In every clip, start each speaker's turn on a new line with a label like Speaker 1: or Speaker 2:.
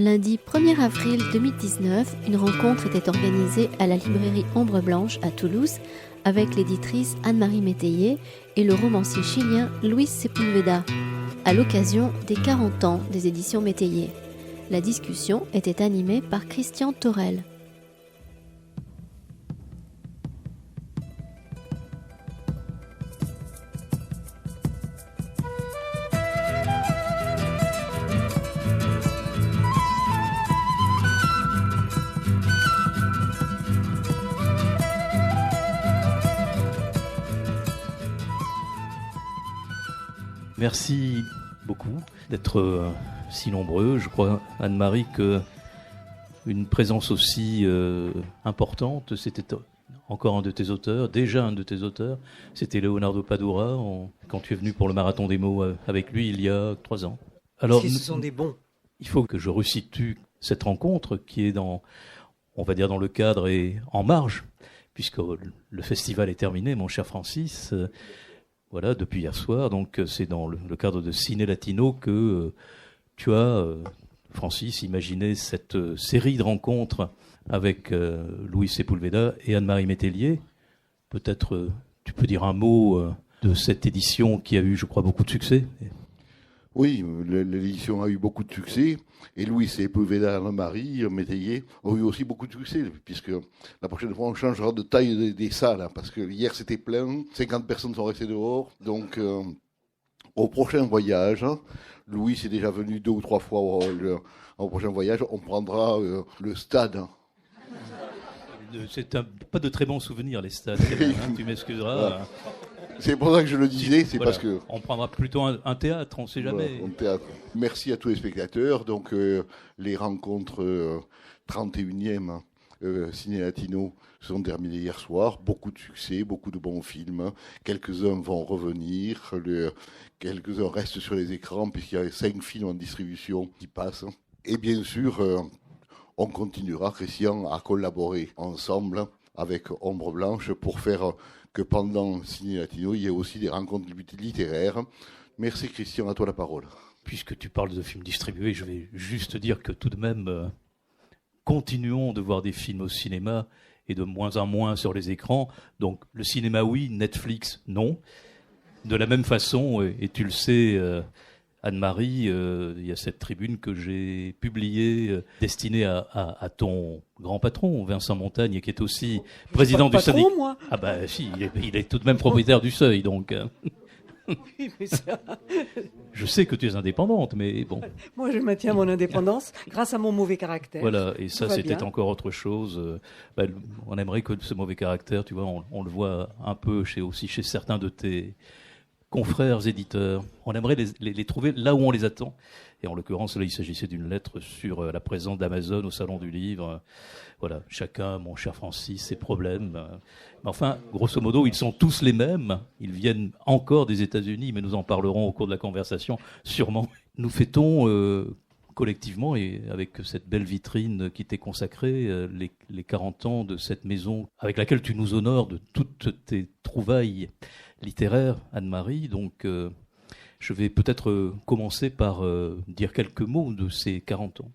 Speaker 1: Lundi 1er avril 2019, une rencontre était organisée à la librairie Ombre Blanche à Toulouse avec l'éditrice Anne-Marie Métayer et le romancier chilien Luis Sepúlveda, à l'occasion des 40 ans des éditions Métayer. La discussion était animée par Christian Thorel.
Speaker 2: Merci beaucoup d'être si nombreux. Je crois, Anne-Marie, qu'une présence aussi importante, c'était encore un de tes auteurs, déjà un de tes auteurs, c'était Leonardo Padura, quand tu es venu pour le Marathon des mots avec lui il y a 3 ans.
Speaker 3: Alors, ce sont des bons.
Speaker 2: Il faut que je resitue cette rencontre qui est dans le cadre et en marge, puisque le festival est terminé, mon cher Francis. Voilà, depuis hier soir, donc c'est dans le cadre de Ciné Latino que tu as, Francis, imaginé cette série de rencontres avec Luis Sepúlveda et Anne-Marie Métayer. Peut-être tu peux dire un mot de cette édition qui a eu, je crois, beaucoup de succès.
Speaker 4: Oui, l'édition a eu beaucoup de succès, et Luis Sepúlveda et Anne-Marie Métayer ont eu aussi beaucoup de succès, puisque la prochaine fois on changera de taille des salles, hein, parce que hier c'était plein, 50 personnes sont restées dehors, donc au prochain voyage, hein, Luis est déjà venu 2 ou 3 fois au prochain voyage, on prendra le stade. Hein.
Speaker 2: C'est pas de très bons souvenirs, les stades, hein, tu m'excuseras.
Speaker 4: Voilà. C'est pour ça que je le disais, c'est
Speaker 2: voilà.
Speaker 4: Parce que...
Speaker 2: On prendra plutôt un théâtre, on ne sait jamais.
Speaker 4: Voilà, un théâtre. Merci à tous les spectateurs. Donc, les rencontres 31e Ciné Latino sont terminées hier soir. Beaucoup de succès, beaucoup de bons films. Quelques-uns vont revenir. Quelques-uns restent sur les écrans, puisqu'il y a 5 films en distribution qui passent. Et bien sûr, on continuera, Christian, à collaborer ensemble avec Ombre Blanche pour faire... que pendant Ciné Latino, il y ait aussi des rencontres littéraires. Merci Christian, à toi la parole.
Speaker 2: Puisque tu parles de films distribués, je vais juste dire que tout de même, continuons de voir des films au cinéma et de moins en moins sur les écrans. Donc le cinéma oui, Netflix non. De la même façon, et tu le sais, Anne-Marie, il y a cette tribune que j'ai publiée destinée à ton grand patron, Vincent Montagne, qui est aussi président du syndicat.
Speaker 3: Moi.
Speaker 2: Ah bah si, il est tout de même propriétaire du Seuil, donc.
Speaker 3: Oui, mais ça...
Speaker 2: Je sais que tu es indépendante, mais bon.
Speaker 3: Moi, je maintiens mon indépendance grâce à mon mauvais caractère.
Speaker 2: Voilà, et ça, c'était
Speaker 3: bien.
Speaker 2: encore autre chose. On aimerait que ce mauvais caractère, tu vois, on le voit un peu aussi chez certains de tes confrères éditeurs. On aimerait les trouver là où on les attend. Et en l'occurrence, là, il s'agissait d'une lettre sur la présence d'Amazon au Salon du Livre. Voilà, chacun, mon cher Francis, ses problèmes. Mais enfin, grosso modo, ils sont tous les mêmes. Ils viennent encore des États-Unis, mais nous en parlerons au cours de la conversation, sûrement. Nous fêtons collectivement, et avec cette belle vitrine qui t'est consacrée, les 40 ans de cette maison avec laquelle tu nous honores de toutes tes trouvailles littéraire, Anne-Marie, donc je vais peut-être commencer par dire quelques mots de ces 40 ans.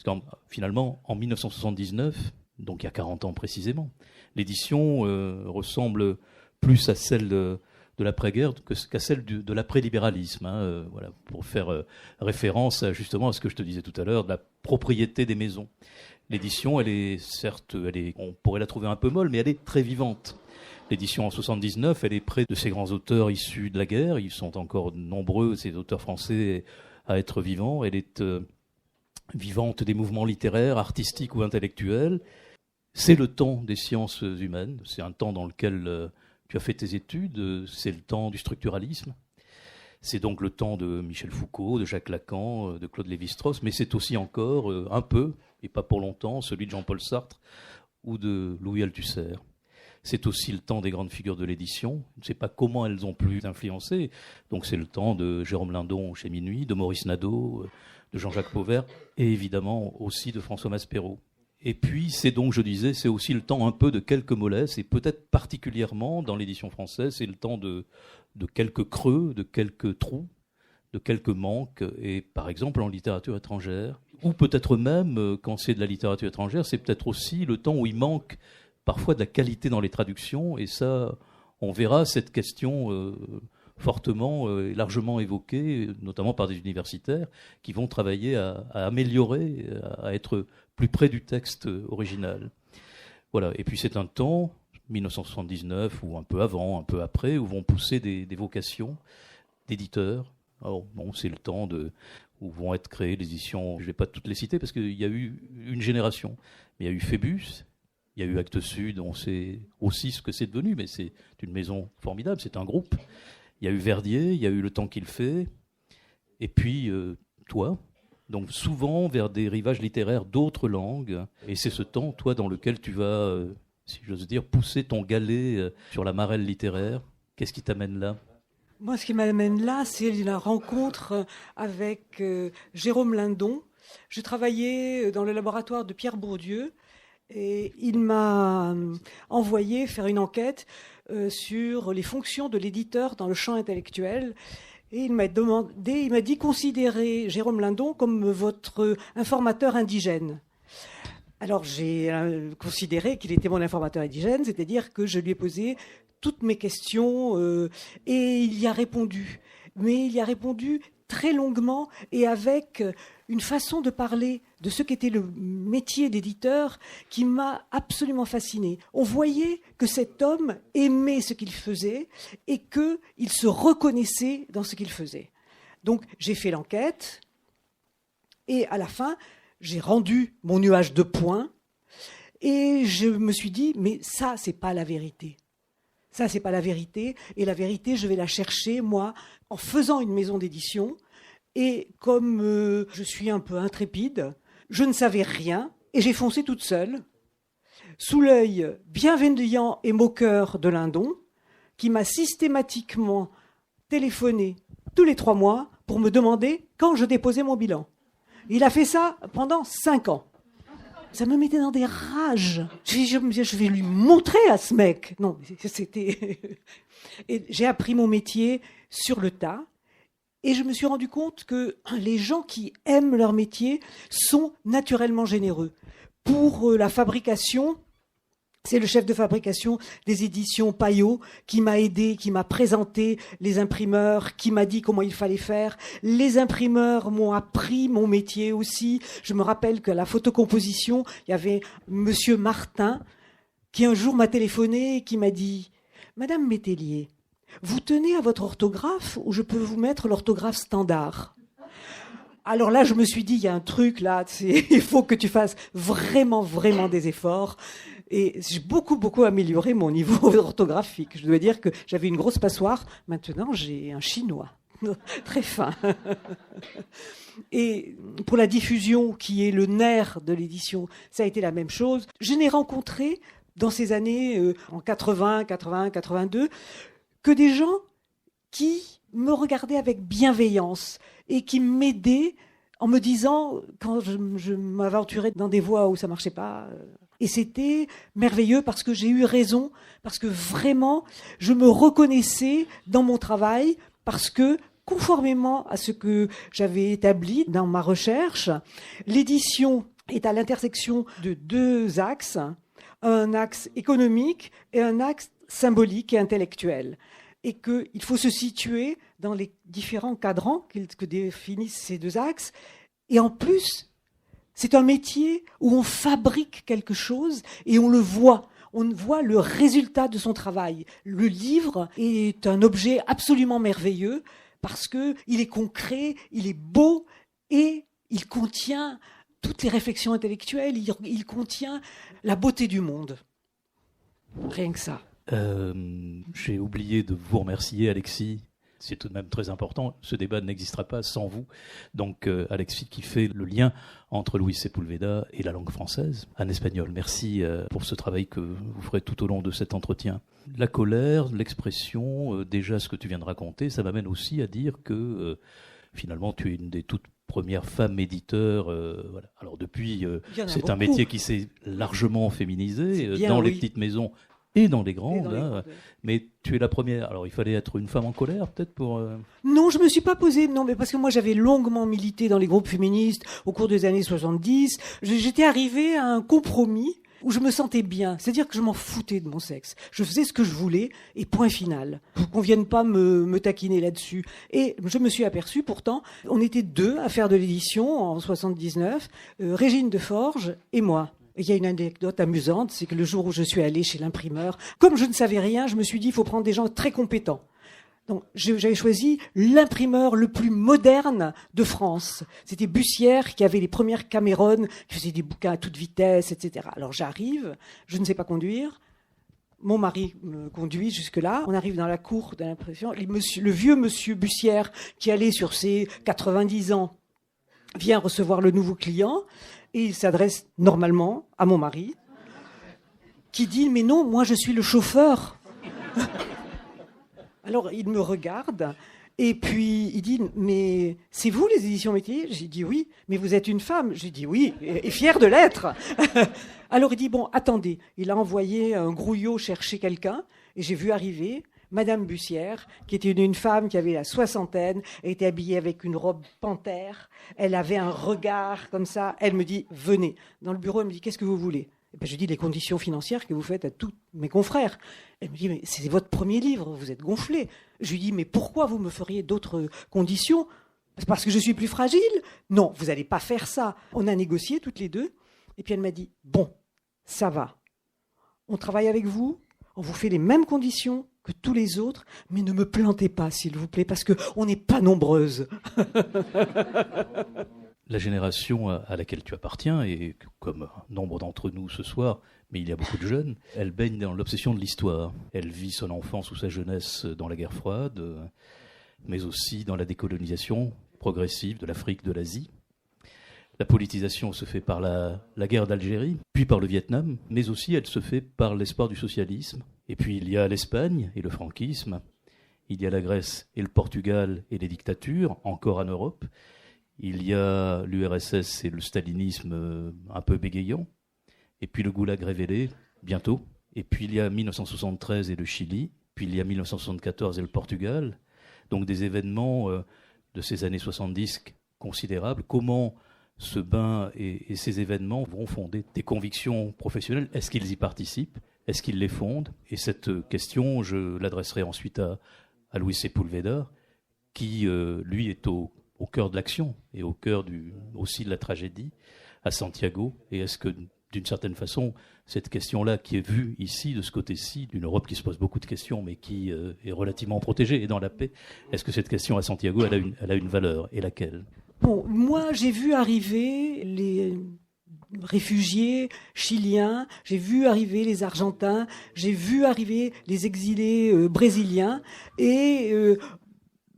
Speaker 2: Parce que finalement, en 1979, donc il y a 40 ans précisément, l'édition ressemble plus à celle de l'après-guerre qu'à celle de l'après-libéralisme, hein, voilà, pour faire référence justement à ce que je te disais tout à l'heure, de la propriété des maisons. L'édition, elle est certes, on pourrait la trouver un peu molle, mais elle est très vivante. L'édition en 79, elle est près de ces grands auteurs issus de la guerre. Ils sont encore nombreux, ces auteurs français, à être vivants. Elle est vivante des mouvements littéraires, artistiques ou intellectuels. C'est le temps des sciences humaines. C'est un temps dans lequel tu as fait tes études. C'est le temps du structuralisme. C'est donc le temps de Michel Foucault, de Jacques Lacan, de Claude Lévi-Strauss. Mais c'est aussi encore, un peu, et pas pour longtemps, celui de Jean-Paul Sartre ou de Louis Althusser. C'est aussi le temps des grandes figures de l'édition. Je ne sais pas comment elles ont pu influencer. Donc c'est le temps de Jérôme Lindon chez Minuit, de Maurice Nadeau, de Jean-Jacques Pauvert, et évidemment aussi de François Maspero. Et puis c'est donc, je disais, c'est aussi le temps un peu de quelques mollesses, et peut-être particulièrement dans l'édition française, c'est le temps de quelques creux, de quelques trous, de quelques manques. Et par exemple en littérature étrangère, Ou peut-être même, quand c'est de la littérature étrangère, c'est peut-être aussi le temps où il manque parfois de la qualité dans les traductions. Et ça, on verra cette question fortement et largement évoquée, notamment par des universitaires qui vont travailler à améliorer, à être plus près du texte original. Voilà. Et puis c'est un temps, 1979, ou un peu avant, un peu après, où vont pousser des vocations d'éditeurs. Alors, bon, c'est le temps où vont être créées les éditions, je ne vais pas toutes les citer parce qu'il y a eu une génération. Il y a eu Phébus, il y a eu Actes Sud, on sait aussi ce que c'est devenu, mais c'est une maison formidable, c'est un groupe. Il y a eu Verdier, il y a eu Le Temps qu'il fait, et puis toi. Donc souvent vers des rivages littéraires d'autres langues, et c'est ce temps, toi, dans lequel tu vas, si j'ose dire, pousser ton galet sur la marelle littéraire. Qu'est-ce qui t'amène là ?
Speaker 3: Moi, ce qui m'amène là, c'est la rencontre avec Jérôme Lindon. Je travaillais dans le laboratoire de Pierre Bourdieu et il m'a envoyé faire une enquête sur les fonctions de l'éditeur dans le champ intellectuel. Et il m'a dit considérez Jérôme Lindon comme votre informateur indigène. Alors j'ai considéré qu'il était mon informateur indigène, c'est-à-dire que je lui ai posé toutes mes questions et il y a répondu. Mais il y a répondu très longuement et avec une façon de parler de ce qu'était le métier d'éditeur qui m'a absolument fascinée. On voyait que cet homme aimait ce qu'il faisait et qu'il se reconnaissait dans ce qu'il faisait. Donc j'ai fait l'enquête et à la fin, j'ai rendu mon nuage de points et je me suis dit, mais ça, c'est pas la vérité. Ça, c'est pas la vérité. Et la vérité, je vais la chercher, moi, en faisant une maison d'édition. Et comme je suis un peu intrépide, je ne savais rien et j'ai foncé toute seule, sous l'œil bienveillant et moqueur de Lindon, qui m'a systématiquement téléphoné tous les 3 mois pour me demander quand je déposais mon bilan. Il a fait ça pendant 5 ans. Ça me mettait dans des rages. Je vais lui montrer à ce mec. Non, c'était... Et j'ai appris mon métier sur le tas. Et je me suis rendu compte que les gens qui aiment leur métier sont naturellement généreux. Pour la fabrication, c'est le chef de fabrication des éditions Payot qui m'a aidé, qui m'a présenté les imprimeurs, qui m'a dit comment il fallait faire. Les imprimeurs m'ont appris mon métier aussi. Je me rappelle qu'à la photocomposition, il y avait Monsieur Martin qui un jour m'a téléphoné et qui m'a dit « Madame Métellier, vous tenez à votre orthographe ou je peux vous mettre l'orthographe standard ?» Alors là, je me suis dit, il y a un truc là, il faut que tu fasses vraiment, vraiment des efforts. Et j'ai beaucoup amélioré mon niveau orthographique. Je dois dire que j'avais une grosse passoire. Maintenant, j'ai un chinois très fin. Et pour la diffusion, qui est le nerf de l'édition, ça a été la même chose. Je n'ai rencontré dans ces années, en 80, 82, que des gens qui me regardaient avec bienveillance et qui m'aidaient en me disant, quand je m'aventurais dans des voies où ça marchait pas, et c'était merveilleux parce que j'ai eu raison, parce que vraiment, je me reconnaissais dans mon travail, parce que, conformément à ce que j'avais établi dans ma recherche, l'édition est à l'intersection de 2 axes, un axe économique et un axe symbolique et intellectuel. Et qu'il faut se situer dans les différents cadrans que définissent ces 2 axes. Et en plus, c'est un métier où on fabrique quelque chose et on le voit. On voit le résultat de son travail. Le livre est un objet absolument merveilleux parce qu'il est concret, il est beau et il contient toutes les réflexions intellectuelles, il contient la beauté du monde. Rien que ça.
Speaker 2: J'ai oublié de vous remercier, Alexis. C'est tout de même très important. Ce débat n'existera pas sans vous. Donc, Alexis qui fait le lien entre Luis Sepúlveda et la langue française en espagnol. Merci pour ce travail que vous ferez tout au long de cet entretien. La colère, l'expression, déjà ce que tu viens de raconter, ça m'amène aussi à dire que finalement, tu es une des toutes premières femmes éditeurs. Voilà. Alors depuis, c'est un métier qui s'est largement féminisé. Dans les petites maisons, et dans les grandes.
Speaker 3: dans les grandes, oui.
Speaker 2: Mais tu es la première. Alors il fallait être une femme en colère peut-être pour...
Speaker 3: Non, je me suis pas posé, non, mais parce que moi j'avais longuement milité dans les groupes féministes au cours des années 70. J'étais arrivée à un compromis où je me sentais bien, c'est-à-dire que je m'en foutais de mon sexe. Je faisais ce que je voulais et point final. Qu'on vienne pas me taquiner là-dessus. Et je me suis aperçue pourtant, on était deux à faire de l'édition en 79, Régine Deforge et moi. Il y a une anecdote amusante, c'est que le jour où je suis allée chez l'imprimeur, comme je ne savais rien, je me suis dit il faut prendre des gens très compétents. Donc, j'avais choisi l'imprimeur le plus moderne de France. C'était Bussière qui avait les premières Cameron, qui faisait des bouquins à toute vitesse, etc. Alors j'arrive, je ne sais pas conduire. Mon mari me conduit jusque-là. On arrive dans la cour de l'impression. Le vieux monsieur Bussière, qui allait sur ses 90 ans, vient recevoir le nouveau client et il s'adresse normalement à mon mari, qui dit « Mais non, moi je suis le chauffeur ». Alors, il me regarde et puis il dit « Mais c'est vous les éditions Métayer ?» J'ai dit « Oui, mais vous êtes une femme ?» J'ai dit « Oui, et fière de l'être !» Alors, il dit « Bon, attendez ». Il a envoyé un grouillot chercher quelqu'un et j'ai vu arriver Madame Bussière, qui était une femme qui avait la soixantaine, elle était habillée avec une robe panthère, elle avait un regard comme ça. Elle me dit « Venez ». Dans le bureau, elle me dit « Qu'est-ce que vous voulez ?» Et ben, je dis les conditions financières que vous faites à tous mes confrères. Elle me dit, mais c'est votre premier livre, vous êtes gonflé. Je lui dis, mais pourquoi vous me feriez d'autres conditions ? Parce que je suis plus fragile ? Non, vous n'allez pas faire ça. On a négocié toutes les deux. Et puis elle m'a dit, bon, ça va. On travaille avec vous, on vous fait les mêmes conditions que tous les autres, mais ne me plantez pas, s'il vous plaît, parce qu'on n'est pas nombreuses.
Speaker 2: La génération à laquelle tu appartiens, et comme nombre d'entre nous ce soir, mais il y a beaucoup de jeunes, elle baigne dans l'obsession de l'histoire. Elle vit son enfance ou sa jeunesse dans la guerre froide, mais aussi dans la décolonisation progressive de l'Afrique, de l'Asie. La politisation se fait par la guerre d'Algérie, puis par le Vietnam, mais aussi elle se fait par l'espoir du socialisme. Et puis il y a l'Espagne et le franquisme, il y a la Grèce et le Portugal et les dictatures, encore en Europe. Il y a l'URSS et le stalinisme un peu bégayant. Et puis le goulag révélé, bientôt. Et puis il y a 1973 et le Chili. Puis il y a 1974 et le Portugal. Donc des événements de ces années 70 considérables. Comment ce bain et ces événements vont fonder des convictions professionnelles ? Est-ce qu'ils y participent ? Est-ce qu'ils les fondent ? Et cette question, je l'adresserai ensuite à Luis Sepúlveda, qui, lui, est au cœur de l'action et au cœur aussi de la tragédie à Santiago. Et est-ce que, d'une certaine façon, cette question-là qui est vue ici, de ce côté-ci, d'une Europe qui se pose beaucoup de questions, mais qui est relativement protégée et dans la paix, est-ce que cette question à Santiago, elle a une valeur ? Et laquelle ?
Speaker 3: Bon, moi, j'ai vu arriver les réfugiés chiliens, j'ai vu arriver les Argentins, j'ai vu arriver les exilés brésiliens et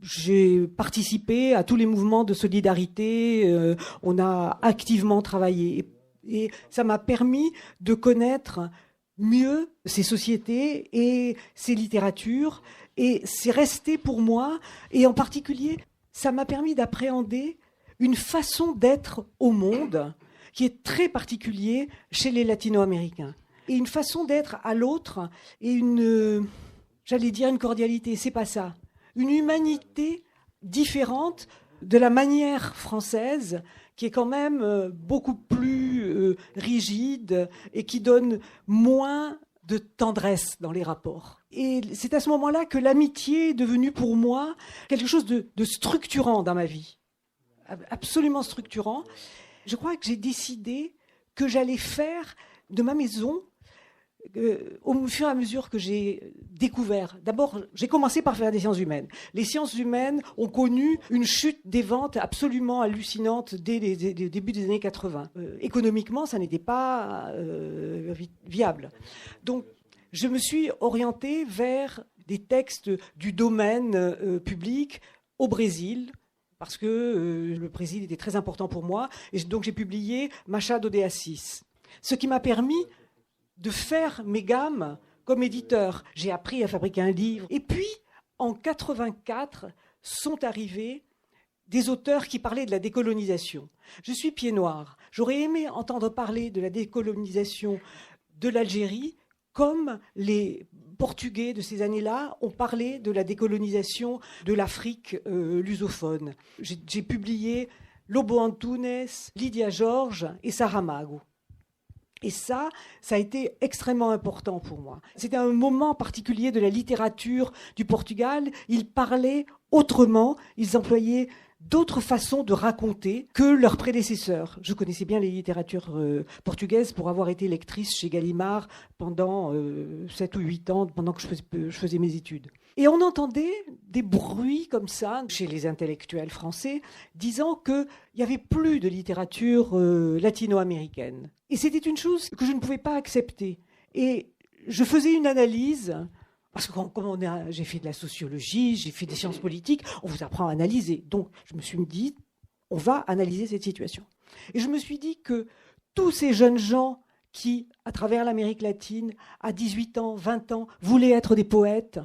Speaker 3: j'ai participé à tous les mouvements de solidarité, on a activement travaillé et ça m'a permis de connaître mieux ces sociétés et ces littératures et c'est resté pour moi et en particulier ça m'a permis d'appréhender une façon d'être au monde qui est très particulier chez les latino-américains et une façon d'être à l'autre et j'allais dire une cordialité, c'est pas ça. Une humanité différente de la manière française, qui est quand même beaucoup plus rigide et qui donne moins de tendresse dans les rapports. Et c'est à ce moment-là que l'amitié est devenue pour moi quelque chose de structurant dans ma vie, absolument structurant. Je crois que j'ai décidé que j'allais faire de ma maison, au fur et à mesure que j'ai découvert, d'abord j'ai commencé par faire des sciences humaines. Les sciences humaines ont connu une chute des ventes absolument hallucinante dès les débuts des années 80. Économiquement, ça n'était pas viable. Donc je me suis orientée vers des textes du domaine public au Brésil, parce que le Brésil était très important pour moi, et donc j'ai publié Machado de Assis, ce qui m'a permis de faire mes gammes comme éditeur. J'ai appris à fabriquer un livre. Et puis, en 84, sont arrivés des auteurs qui parlaient de la décolonisation. Je suis pied noir. J'aurais aimé entendre parler de la décolonisation de l'Algérie comme les Portugais de ces années-là ont parlé de la décolonisation de l'Afrique lusophone. J'ai publié Lobo Antunes, Lydia Georges et Saramago. Et ça a été extrêmement important pour moi. C'était un moment particulier de la littérature du Portugal. Ils parlaient autrement, ils employaient d'autres façons de raconter que leurs prédécesseurs. Je connaissais bien les littératures portugaises pour avoir été lectrice chez Gallimard pendant 7 ou 8 ans, pendant que je faisais mes études. Et on entendait des bruits comme ça chez les intellectuels français, disant qu'il n'y avait plus de littérature latino-américaine. Et c'était une chose que je ne pouvais pas accepter. Et je faisais une analyse, parce que comme j'ai fait de la sociologie, j'ai fait des sciences politiques, on vous apprend à analyser. Donc je me suis dit, on va analyser cette situation. Et je me suis dit que tous ces jeunes gens qui, à travers l'Amérique latine, à 18 ans, 20 ans, voulaient être des poètes,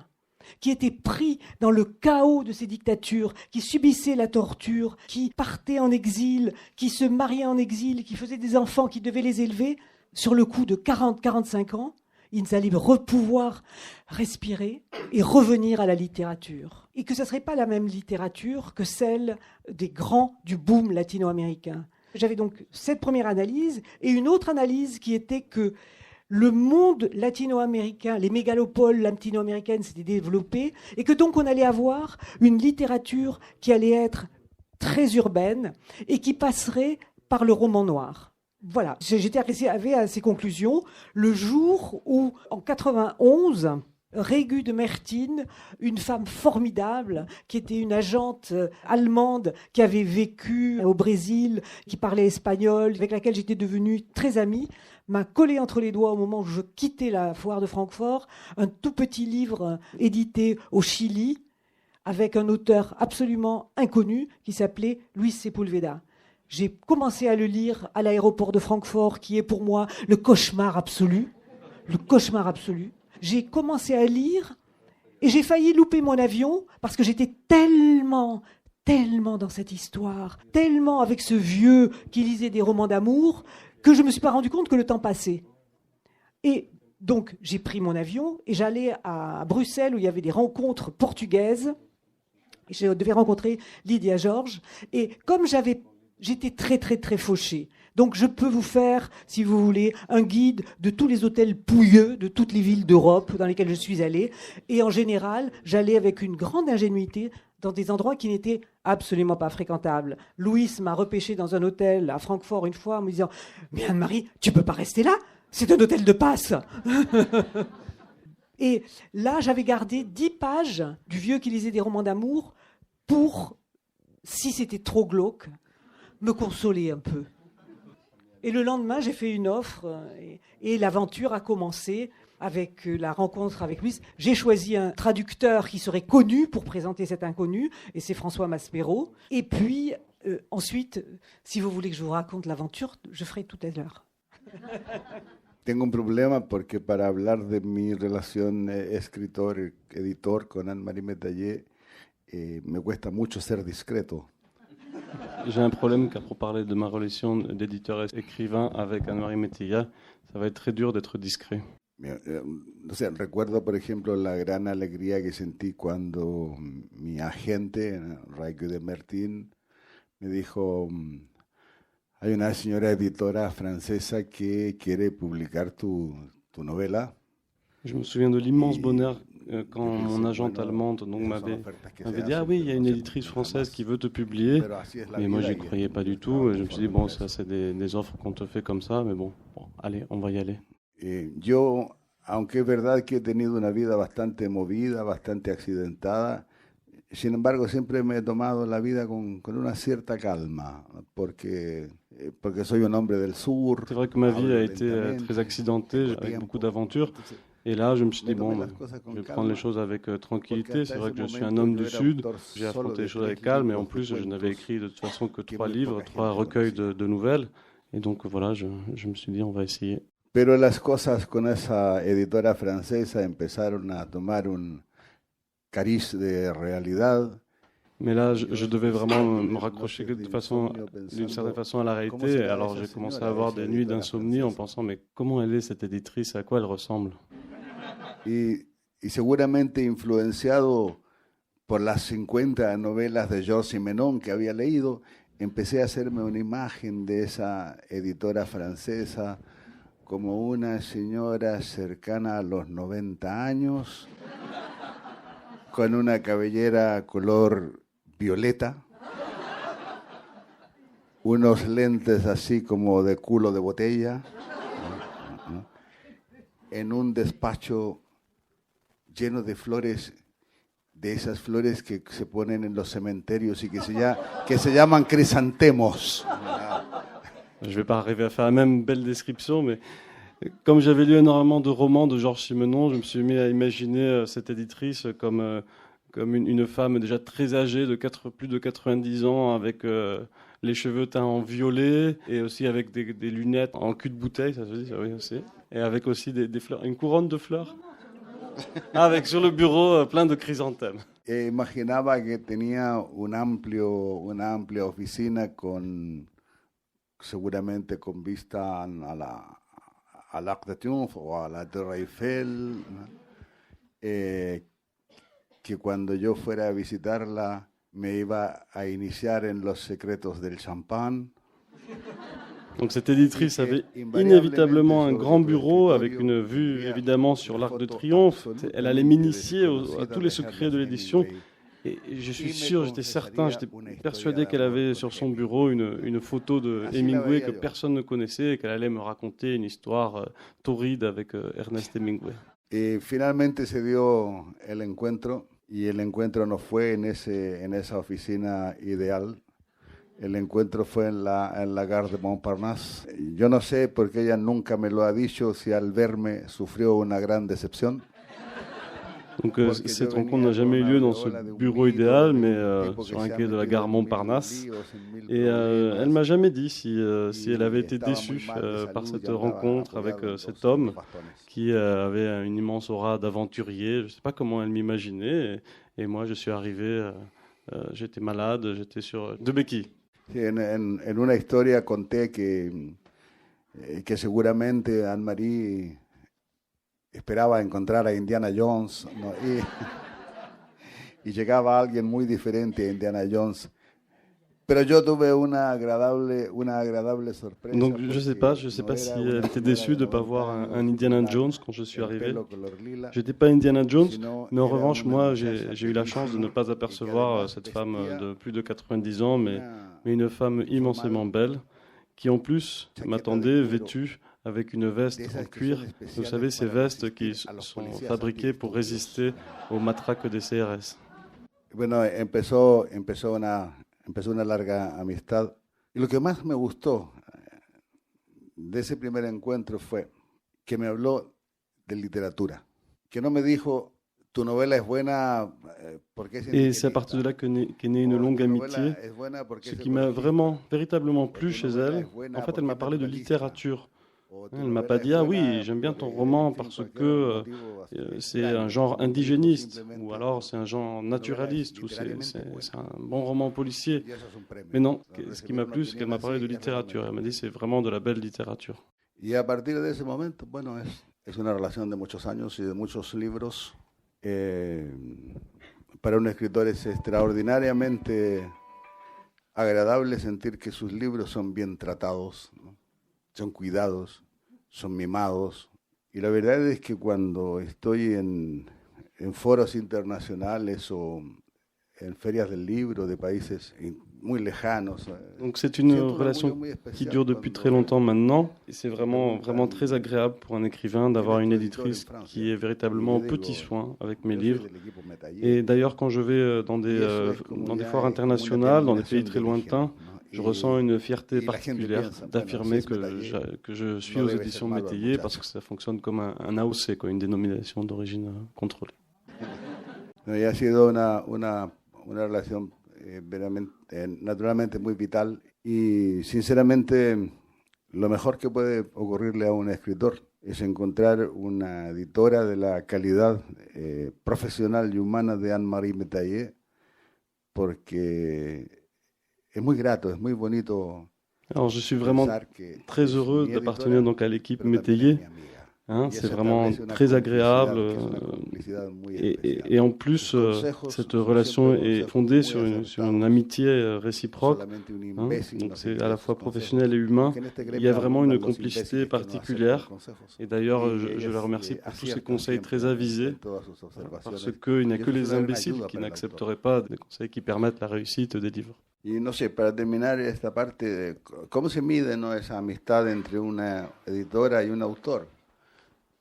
Speaker 3: qui étaient pris dans le chaos de ces dictatures, qui subissaient la torture, qui partaient en exil, qui se mariaient en exil, qui faisaient des enfants, qui devaient les élever, sur le coup de 40-45 ans, ils allaient pouvoir respirer et revenir à la littérature. Et que ce ne serait pas la même littérature que celle des grands du boom latino-américain. J'avais donc cette première analyse et une autre analyse qui était que le monde latino-américain, les mégalopoles latino-américaines s'étaient développées et que donc on allait avoir une littérature qui allait être très urbaine et qui passerait par le roman noir. Voilà, j'étais arrivée à ces conclusions le jour où, en 91, Regu de Mertine, une femme formidable, qui était une agente allemande qui avait vécu au Brésil, qui parlait espagnol, avec laquelle j'étais devenue très amie, m'a collé entre les doigts au moment où je quittais la foire de Francfort, un tout petit livre édité au Chili, avec un auteur absolument inconnu qui s'appelait Luis Sepúlveda. J'ai commencé à le lire à l'aéroport de Francfort, qui est pour moi le cauchemar absolu. Le cauchemar absolu. J'ai commencé à lire et j'ai failli louper mon avion parce que j'étais tellement dans cette histoire, tellement avec ce vieux qui lisait des romans d'amour, que je ne me suis pas rendu compte que le temps passait. Et donc, j'ai pris mon avion et j'allais à Bruxelles où il y avait des rencontres portugaises. Je devais rencontrer Lydia Georges. Et comme j'étais très fauchée. Donc je peux vous faire, si vous voulez, un guide de tous les hôtels pouilleux de toutes les villes d'Europe dans lesquelles je suis allée. Et en général, j'allais avec une grande ingénuité dans des endroits qui n'étaient absolument pas fréquentables. Louis m'a repêché dans un hôtel à Francfort une fois en me disant « Mais Anne-Marie, tu peux pas rester là, c'est un hôtel de passe !» Et là, j'avais gardé 10 pages du vieux qui lisait des romans d'amour pour, si c'était trop glauque, me consoler un peu. Et le lendemain, j'ai fait une offre et l'aventure a commencé avec la rencontre avec Louis. J'ai choisi un traducteur qui serait connu pour présenter cet inconnu, et c'est François Maspero. Et puis, ensuite, si vous voulez que je vous raconte l'aventure, je ferai tout à l'heure.
Speaker 5: Tengo un problema porque para hablar de mi relación escritor-editor con Anne-Marie Métayer, me cuesta mucho ser discreto.
Speaker 6: J'ai un problème car pour parler de ma relation d'éditeur-écrivain avec Anne-Marie Métayer, ça va être très dur d'être discret.
Speaker 5: O sea, recuerdo, por ejemplo, la gran alegría que sentí cuando mi agente, Regu de Mertine, me dijo: hay una señora editora francesa que quiere publicar tu novela.
Speaker 6: Je me souviens de l'immense bonheur quand mon agente allemande m'avait dit « Ah oui, il y a une éditrice française qui veut te publier ». Mais moi, je n'y croyais pas du tout. Je me suis dit « Bon, ça, c'est des offres qu'on te fait comme ça, mais bon, allez, on va y aller ».
Speaker 5: Yo, aunque es verdad que he tenido una vida bastante movida, bastante accidentada, sin embargo, siempre me he tomado la vida con una cierta calma, porque soy un hombre del sur.
Speaker 6: C'est vrai que ma vie a été très accidentée, avec beaucoup d'aventures. Et là, je me suis dit, bon, je vais prendre les choses avec tranquillité. C'est vrai que je suis un homme du Sud, j'ai affronté les choses avec calme, et en plus, je n'avais écrit de toute façon que 3 livres, 3 recueils de nouvelles. Et donc voilà, je me suis dit, on va essayer.
Speaker 5: Pero las cosas con esa editora francesa empezaron a tomar un cariz de realidad
Speaker 6: Mais là, je devais vraiment me raccrocher d'une certaine façon à la réalité. Alors j'ai commencé à avoir des nuits d'insomnie en pensant, mais comment elle est cette éditrice, à quoi elle ressemble?
Speaker 5: Y seguramente influenciado por las 50 novelas de Georges Simenon que había leído, empecé a hacerme una imagen de esa editora francesa como una señora cercana a los 90 años, con una cabellera color violeta, unos lentes así como de culo de botella, en un despacho lleno de flores, de esas flores que se ponen en los cementerios y que se llaman crisantemos.
Speaker 6: Je ne vais pas arriver à faire la même belle description, mais comme j'avais lu énormément de romans de Georges Simenon, je me suis mis à imaginer cette éditrice comme une femme déjà très âgée, plus de 90 ans, avec les cheveux teints en violet et aussi avec des lunettes en cul de bouteille, ça se dit, oui aussi, et avec aussi des fleurs, une couronne de fleurs. Avec sur le bureau plein de chrysanthèmes.
Speaker 5: Imaginaba que tenía una amplia oficina seguramente con vista al Arc de Triomphe o a la Torre Eiffel, ¿no? Que cuando yo fuera a visitarla me iba a iniciar en los secretos del champán.
Speaker 6: Donc cette éditrice avait inévitablement un grand bureau avec une vue évidemment sur l'Arc de Triomphe. Elle allait m'initier à tous les secrets de l'édition. Et je suis sûr, j'étais persuadé qu'elle avait sur son bureau une photo de Hemingway que personne ne connaissait et qu'elle allait me raconter une histoire torride avec Ernest Hemingway.
Speaker 5: Et finalmente se dio el encuentro y el encuentro no fue en esa oficina ideal. El encuentro fue en la gare de Montparnasse. Yo no sé por qué ella nunca me lo ha dicho, si al verme sufrió una gran decepción.
Speaker 6: Donc cette rencontre n'a jamais eu lieu dans ce bureau idéal, mais sur un quai de la gare Montparnasse. Et elle m'a jamais dit si elle avait été déçue par cette rencontre avec cet homme qui avait une immense aura d'aventurier. Je ne sais pas comment elle m'imaginait. Et moi, je suis arrivé, j'étais malade, j'étais sur deux béquilles.
Speaker 5: En una historia conté que seguramente Anne-Marie esperaba encontrar a Indiana Jones, ¿no? y llegaba alguien muy diferente a Indiana Jones. Pero yo tuve una agradable sorpresa.
Speaker 6: Donc je sais pas si elle était déçue de ne pas voir un Indiana Jones quand je suis arrivé. Je n'étais pas Indiana Jones, mais en revanche, moi, j'ai eu la chance de ne pas apercevoir cette femme de plus de 90 ans, mais une femme immensément belle, qui en plus m'attendait vêtue avec une veste en cuir. Vous savez, ces vestes qui sont fabriquées pour résister aux matraques des CRS.
Speaker 5: Bueno, empezó una larga amistad. Y lo que más me gustó de ese primer encuentro fue que me habló de littérature. Que no me dijo, tu novela es buena porque es...
Speaker 6: Et c'est à partir de là qu'est née une longue amitié. Ce qui m'a véritablement plu chez elle, en fait, elle m'a parlé de littérature. Elle ne m'a pas dit « Ah oui, j'aime bien ton roman parce que c'est un genre indigéniste, ou alors c'est un genre naturaliste, ou c'est un bon roman policier. » Mais non, ce qui m'a plu, c'est qu'elle m'a parlé de littérature. Elle m'a dit « C'est vraiment de la belle littérature. »
Speaker 5: Y a partir de ese momento, bueno, es una relación de muchos años y de muchos libros. Para un escritor es extraordinariamente agradable sentir que sus libros son bien tratados, ¿no? Son cuidados, son mimados. Y la verdad es que cuando estoy en foros internacionales o en ferias del libro de países muy lejanos.
Speaker 6: Donc c'est une relation qui dure depuis très longtemps maintenant. Et c'est vraiment très agréable pour un écrivain d'avoir une éditrice qui est véritablement au petit soin avec mes livres. Et d'ailleurs, quand je vais dans des foires internationales, dans des pays très lointains, je ressens une fierté particulière d'affirmer que je suis aux éditions Métayer parce que ça fonctionne comme un AOC, quoi, une dénomination d'origine contrôlée.
Speaker 5: Y ha sido una relación naturalmente muy vital y sinceramente lo mejor que puede ocurrirle a un escritor es encontrar una editora de la calidad profesional y humana de Anne-Marie Métayer porque es muy grato, es muy bonito.
Speaker 6: Alors je suis vraiment très heureux d'appartenir donc à l'équipe Métayer. C'est vraiment très agréable et en plus cette relation est fondée sur une amitié réciproque, donc c'est à la fois professionnel et humain. Il y a vraiment une complicité particulière et d'ailleurs je la remercie pour tous ces conseils très avisés, parce qu'il n'y a que les imbéciles qui n'accepteraient pas des conseils qui permettent la réussite des livres.
Speaker 5: Y no sé, para terminar esta parte, ¿cómo se mide, no, esa amistad entre una editora y un autor?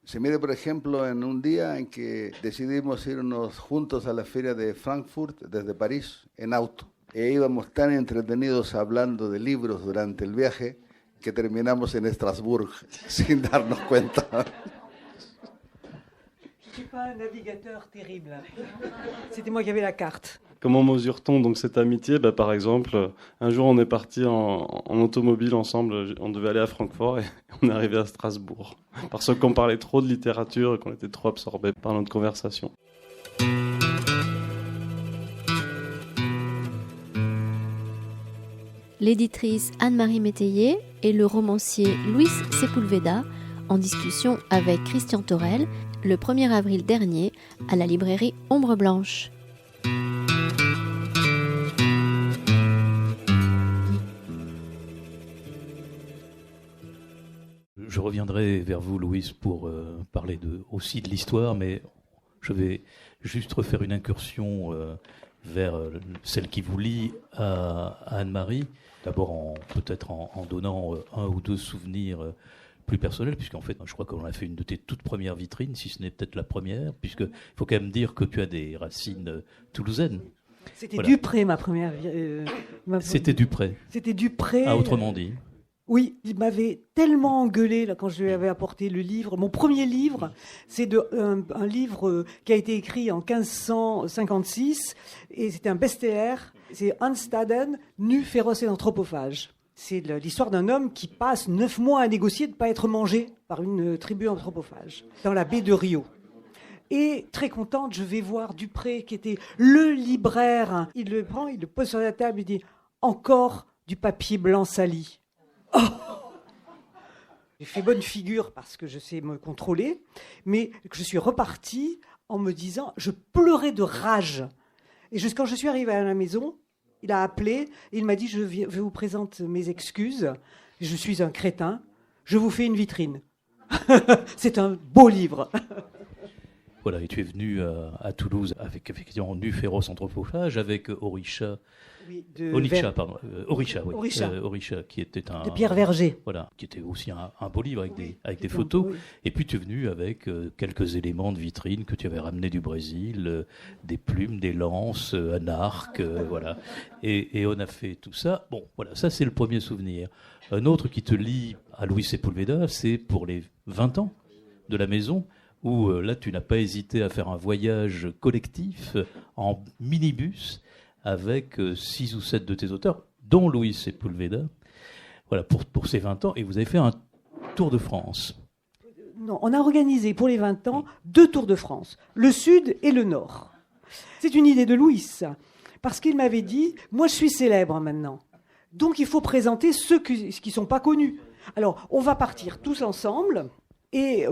Speaker 5: Se mide, por ejemplo, en un día en que decidimos irnos juntos a la feria de Frankfurt desde París en auto. E íbamos tan entretenidos hablando de libros durante el viaje que terminamos en Estrasburgo sin darnos cuenta.
Speaker 3: Je ne suis pas un navigateur terrible. C'était moi qui avais la carte.
Speaker 6: Comment mesure-t-on donc cette amitié? Par exemple, un jour on est parti en automobile ensemble, on devait aller à Francfort et on est arrivé à Strasbourg parce qu'on parlait trop de littérature et qu'on était trop absorbés par notre conversation.
Speaker 1: L'éditrice Anne-Marie Métayer et le romancier Luis Sepúlveda en discussion avec Christian Thorel le 1er avril dernier à la librairie Ombre Blanche.
Speaker 2: Je reviendrai vers vous, Louise, pour parler aussi de l'histoire, mais je vais juste refaire une incursion vers celle qui vous lie à Anne-Marie. D'abord, peut-être en donnant un ou deux souvenirs plus personnels, puisqu'en fait, je crois qu'on a fait une de tes toutes premières vitrines, si ce n'est peut-être la première, puisqu'il faut quand même dire que tu as des racines toulousaines.
Speaker 3: C'était voilà. Dupré, ma première...
Speaker 2: C'était Dupré.
Speaker 3: C'était Dupré.
Speaker 2: Ah, autrement dit.
Speaker 3: Oui, il m'avait tellement engueulé là, quand je lui avais apporté le livre. Mon premier livre, c'est un livre qui a été écrit en 1556 et c'était un best-seller. C'est Hans Staden, nu, féroce et anthropophage. C'est l'histoire d'un homme qui passe 9 mois à négocier de ne pas être mangé par une tribu anthropophage dans la baie de Rio. Et très contente, je vais voir Dupré, qui était le libraire. Il le prend, il le pose sur la table, il dit « Encore du papier blanc sali ». Oh, j'ai fait bonne figure parce que je sais me contrôler, mais je suis repartie en me disant, je pleurais de rage. Et quand je suis arrivée à la maison, il a appelé, et il m'a dit, je vous présente mes excuses, je suis un crétin, je vous fais une vitrine. C'est un beau livre.
Speaker 2: Voilà, et tu es venu à Toulouse avec effectivement Nu, féroce, anthropophage, avec Orisha.
Speaker 3: Oui,
Speaker 2: Orisha, pardon. Orisha, oui.
Speaker 3: Orisha,
Speaker 2: qui était un...
Speaker 3: De Pierre Verger.
Speaker 2: Voilà, qui était aussi un beau livre avec des photos. Oui. Et puis tu es venu avec quelques éléments de vitrine que tu avais ramenés du Brésil, des plumes, des lances, un arc, voilà. Et on a fait tout ça. Bon, voilà, ça c'est le premier souvenir. Un autre qui te lie à Luis Sepúlveda, c'est pour les 20 ans de la maison, où là tu n'as pas hésité à faire un voyage collectif en minibus avec 6 ou 7 de tes auteurs, dont Luis Sepúlveda, voilà, pour ces 20 ans, et vous avez fait un tour de France.
Speaker 3: Non, on a organisé pour les 20 ans 2 tours de France, le sud et le nord. C'est une idée de Louis, parce qu'il m'avait dit, moi je suis célèbre maintenant, donc il faut présenter ceux qui ne sont pas connus. Alors, on va partir tous ensemble, et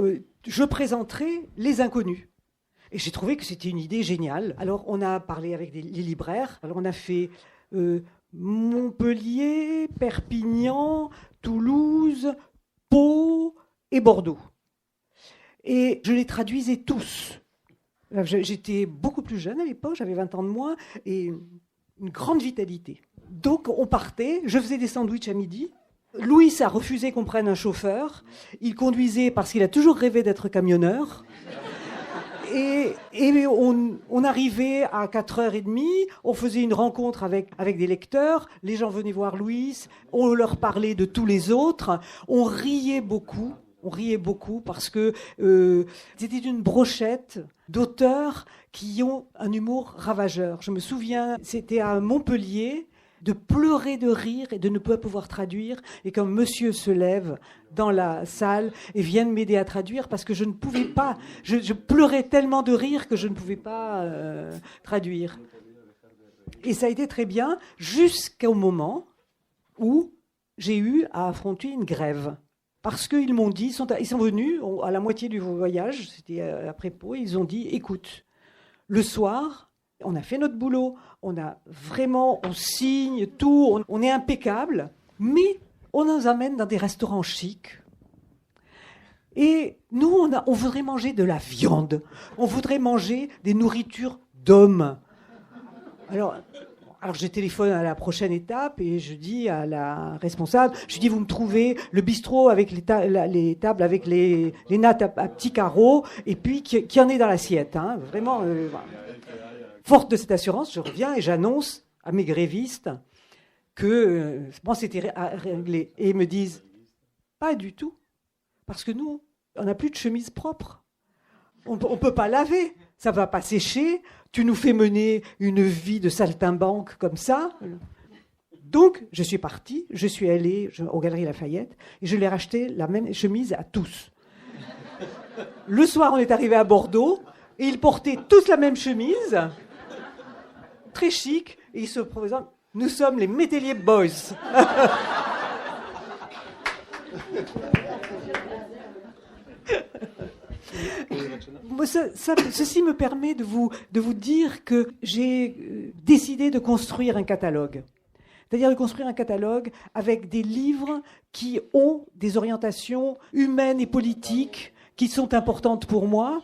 Speaker 3: je présenterai les inconnus. Et j'ai trouvé que c'était une idée géniale. Alors, on a parlé avec les libraires. Alors, on a fait Montpellier, Perpignan, Toulouse, Pau et Bordeaux. Et je les traduisais tous. J'étais beaucoup plus jeune à l'époque, j'avais 20 ans de moins, et une grande vitalité. Donc, on partait, je faisais des sandwichs à midi. Louis a refusé qu'on prenne un chauffeur. Il conduisait parce qu'il a toujours rêvé d'être camionneur. Et on arrivait à 4h30, on faisait une rencontre avec des lecteurs, les gens venaient voir Louis, on leur parlait de tous les autres, on riait beaucoup parce que c'était une brochette d'auteurs qui ont un humour ravageur. Je me souviens, c'était à Montpellier, de pleurer de rire et de ne pas pouvoir traduire. Et quand monsieur se lève dans la salle et vient de m'aider à traduire parce que je ne pouvais pas, je pleurais tellement de rire que je ne pouvais pas traduire. Et ça a été très bien jusqu'au moment où j'ai eu à affronter une grève. Parce qu'ils m'ont dit, ils sont venus à la moitié du voyage, c'était après Pau, ils ont dit, écoute, le soir, on a fait notre boulot, on signe tout, on est impeccable, mais on nous amène dans des restaurants chics. Et nous, on voudrait manger de la viande, on voudrait manger des nourritures d'hommes. Alors, je téléphone à la prochaine étape et je dis à la responsable, je dis, vous me trouvez le bistrot avec les tables avec les nattes à petits carreaux et puis qui en est dans l'assiette. Hein, vraiment, forte de cette assurance, je reviens et j'annonce à mes grévistes que c'était réglé. Et ils me disent, pas du tout, parce que nous, on n'a plus de chemise propre. On ne peut pas laver, ça ne va pas sécher. Tu nous fais mener une vie de saltimbanque comme ça. Donc, je suis partie, je suis allée aux Galeries Lafayette et je leur ai racheté la même chemise à tous. Le soir, on est arrivé à Bordeaux et ils portaient tous la même chemise, très chic, et ils se présentent. Nous sommes les Métellier Boys. Ceci me permet de vous dire que j'ai décidé de construire un catalogue. C'est-à-dire de construire un catalogue avec des livres qui ont des orientations humaines et politiques qui sont importantes pour moi.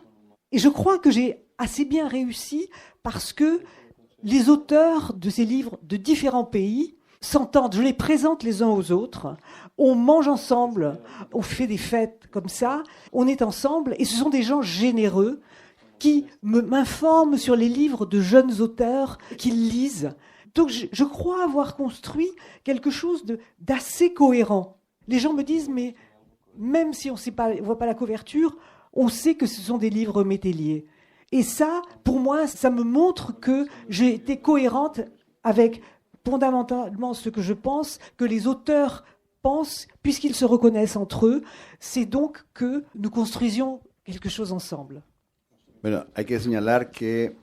Speaker 3: Et je crois que j'ai assez bien réussi parce que les auteurs de ces livres de différents pays s'entendent, je les présente les uns aux autres, on mange ensemble, on fait des fêtes comme ça, on est ensemble, et ce sont des gens généreux qui m'informent sur les livres de jeunes auteurs qu'ils lisent. Donc je crois avoir construit quelque chose d'assez cohérent. Les gens me disent, mais même si on ne voit pas la couverture, on sait que ce sont des livres Métellier. Et ça, pour moi, ça me montre que j'ai été cohérente avec fondamentalement ce que je pense, que les auteurs pensent, puisqu'ils se reconnaissent entre eux, c'est donc que nous construisions quelque chose ensemble.
Speaker 5: Bueno, hay que señalar que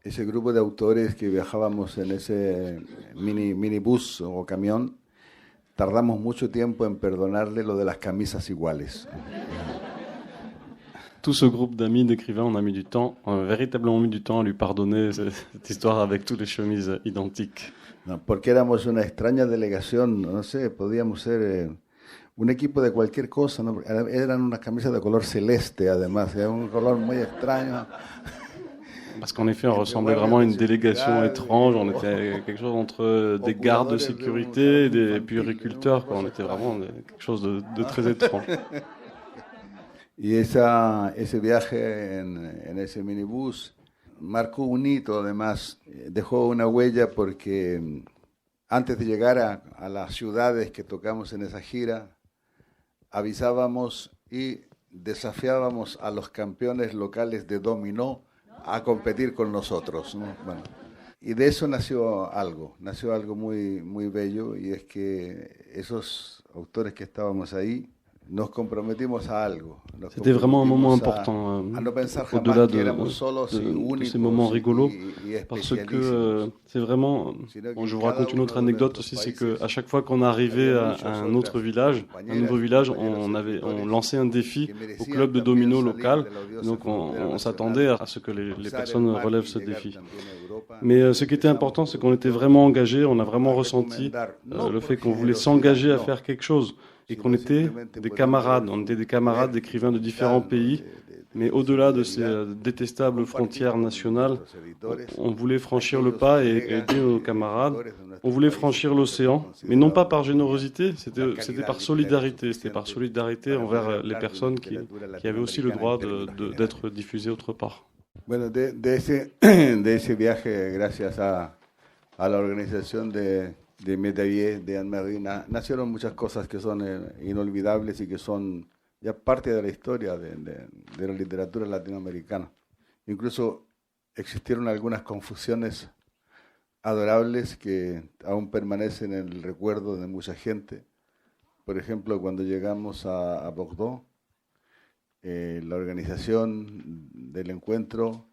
Speaker 5: ese grupo de autores que viajábamos en ese minibús o camión, tardamos mucho tiempo en perdonarle lo de las camisas iguales.
Speaker 6: Tout ce groupe d'amis, d'écrivains, on a mis du temps, véritablement mis du temps à lui pardonner cette histoire avec toutes les chemises identiques.
Speaker 5: No, porque éramos una extraña delegación, no sé, podíamos ser un equipo de cualquier cosa, ¿no? Eran unas camisas de color celeste además, era un color muy extraño.
Speaker 6: Parce qu'en effet, on ressemblait vraiment à une délégation étrange, on était quelque chose entre des gardes de sécurité et des puériculteurs, quoi. On était vraiment quelque chose de très étrange.
Speaker 5: Y ese viaje en ese minibús marcó un hito, además, dejó una huella porque antes de llegar a las ciudades que tocamos en esa gira, avisábamos y desafiábamos a los campeones locales de dominó a competir con nosotros, ¿no? Bueno, y de eso nació algo muy, muy bello, y es que esos autores que estábamos ahí, nos comprometimos a algo.
Speaker 6: C'était vraiment un moment important, au-delà de ces moments rigolos, parce que c'est vraiment... Bon, je vous raconte une autre anecdote aussi, c'est qu'à chaque fois qu'on arrivait à un autre village, un nouveau village, on lançait un défi au club de domino local, donc on s'attendait à ce que les personnes relèvent ce défi. Mais ce qui était important, c'est qu'on était vraiment engagés, on a vraiment ressenti le fait qu'on voulait s'engager à faire quelque chose, et qu'on était des camarades, d'écrivains de différents pays, mais au-delà de ces détestables frontières nationales, on voulait franchir le pas et aider nos camarades, on voulait franchir l'océan, mais non pas par générosité, c'était par solidarité, envers les personnes qui avaient aussi le droit d'être diffusées autre part.
Speaker 5: Bueno, de ese viaje, gracias a la organización de Métellier, de Anne-Marie, nacieron muchas cosas que son inolvidables y que son ya parte de la historia de la literatura latinoamericana. Incluso existieron algunas confusiones adorables que aún permanecen en el recuerdo de mucha gente. Por ejemplo, cuando llegamos a Bordeaux, la organización del encuentro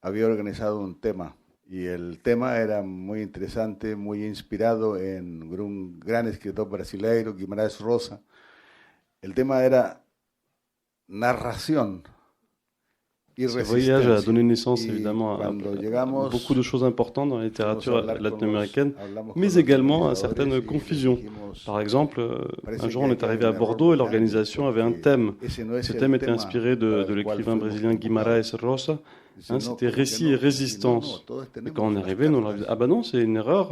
Speaker 5: había organizado un tema Y el tema era muy interesante, muy inspirado en un gran escritor brasileiro, Guimarães Rosa. El tema era narración y
Speaker 6: Ce
Speaker 5: resistencia.
Speaker 6: voyage a donné naissance
Speaker 5: Y
Speaker 6: évidemment à
Speaker 5: llegamos,
Speaker 6: beaucoup de choses importantes dans la littérature latino-américaine,
Speaker 5: hablamos
Speaker 6: mais
Speaker 5: con los
Speaker 6: également à
Speaker 5: organizadores
Speaker 6: certaines
Speaker 5: y
Speaker 6: confusions.
Speaker 5: dijimos,
Speaker 6: Par exemple,
Speaker 5: parece
Speaker 6: un jour
Speaker 5: que
Speaker 6: on
Speaker 5: hay
Speaker 6: est
Speaker 5: que
Speaker 6: arrivé
Speaker 5: haber
Speaker 6: à
Speaker 5: un
Speaker 6: Bordeaux et
Speaker 5: error
Speaker 6: l'organisation
Speaker 5: grande,
Speaker 6: avait un
Speaker 5: porque
Speaker 6: thème.
Speaker 5: ese no es
Speaker 6: Ce
Speaker 5: el
Speaker 6: thème était
Speaker 5: tema
Speaker 6: inspiré
Speaker 5: para
Speaker 6: de
Speaker 5: el cual
Speaker 6: l'écrivain
Speaker 5: fuimos
Speaker 6: brésilien
Speaker 5: convocados.
Speaker 6: Guimarães Rosa.
Speaker 5: Dice,
Speaker 6: Hein,
Speaker 5: no,
Speaker 6: c'était
Speaker 5: ¿cómo que
Speaker 6: récit
Speaker 5: no?
Speaker 6: et
Speaker 5: No, no,
Speaker 6: résistance.
Speaker 5: todos
Speaker 6: Et
Speaker 5: tenemos
Speaker 6: quand on est
Speaker 5: las
Speaker 6: arrivé, nous, on a dit,
Speaker 5: cartas.
Speaker 6: ah bah non, c'est une erreur,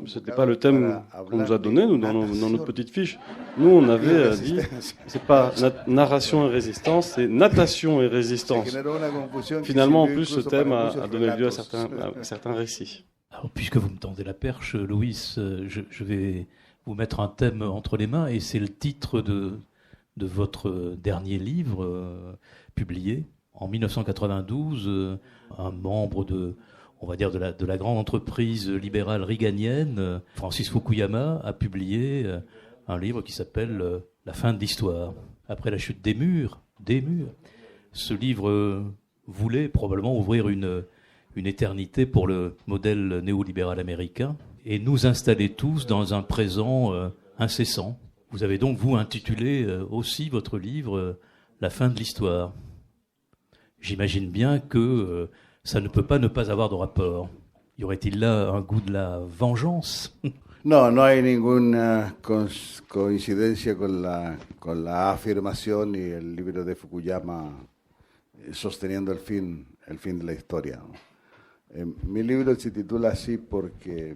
Speaker 6: c'était pas le
Speaker 5: Convocados
Speaker 6: thème
Speaker 5: para
Speaker 6: qu'on nous
Speaker 5: hablar
Speaker 6: a donné
Speaker 5: de
Speaker 6: dans
Speaker 5: natación
Speaker 6: notre petite fiche. Nous, on
Speaker 5: y
Speaker 6: avait dit,
Speaker 5: resistencia.
Speaker 6: c'est pas narration et résistance, c'est natation et
Speaker 5: Se
Speaker 6: résistance.
Speaker 5: generó una confusión que
Speaker 6: Finalement, en
Speaker 5: sirvió
Speaker 6: plus, ce
Speaker 5: incluso
Speaker 6: thème
Speaker 5: para
Speaker 6: a
Speaker 5: muchos
Speaker 6: donné lieu à
Speaker 5: relatos.
Speaker 6: certains récits.
Speaker 2: Alors, puisque vous me tendez la perche, Louis, je vais vous mettre un thème entre les mains, et c'est le titre de votre dernier livre publié en 1992. Un membre on va dire de la grande entreprise libérale reaganienne, Francis Fukuyama, a publié un livre qui s'appelle La fin de l'histoire. Après la chute des murs, ce livre voulait probablement ouvrir une éternité pour le modèle néolibéral américain et nous installer tous dans un présent incessant. Vous avez donc, vous, intitulé aussi votre livre La fin de l'histoire. J'imagine bien que ça ne peut pas ne pas avoir de rapport. Y aurait-il là un goût de la vengeance?
Speaker 5: No, no hay ninguna coincidencia con la afirmación y el libro de Fukuyama sosteniendo el fin de la historia. Mi libro se titula así porque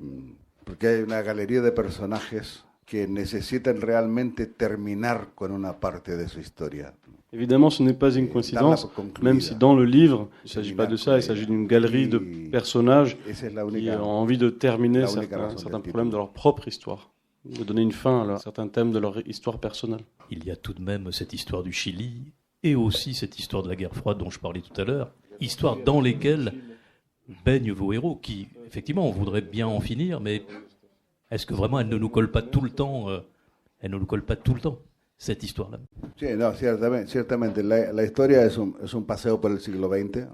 Speaker 5: hay una galería de personajes que necesitan realmente terminar con una parte de su historia.
Speaker 6: Évidemment, ce n'est pas une coïncidence, même si dans le livre, il ne s'agit pas de ça, il s'agit d'une galerie de personnages qui ont envie de terminer certains problèmes de leur propre histoire, de donner une fin à certains thèmes de leur histoire personnelle.
Speaker 2: Il y a tout de même cette histoire du Chili et aussi cette histoire de la guerre froide dont je parlais tout à l'heure, histoire dans lesquelles baignent vos héros, qui, effectivement, on voudrait bien en finir, mais est-ce que vraiment elle ne nous colle pas tout le temps cette histoire-là?
Speaker 5: Sí, no, ciertamente. La historia es un paseo por el siglo XX.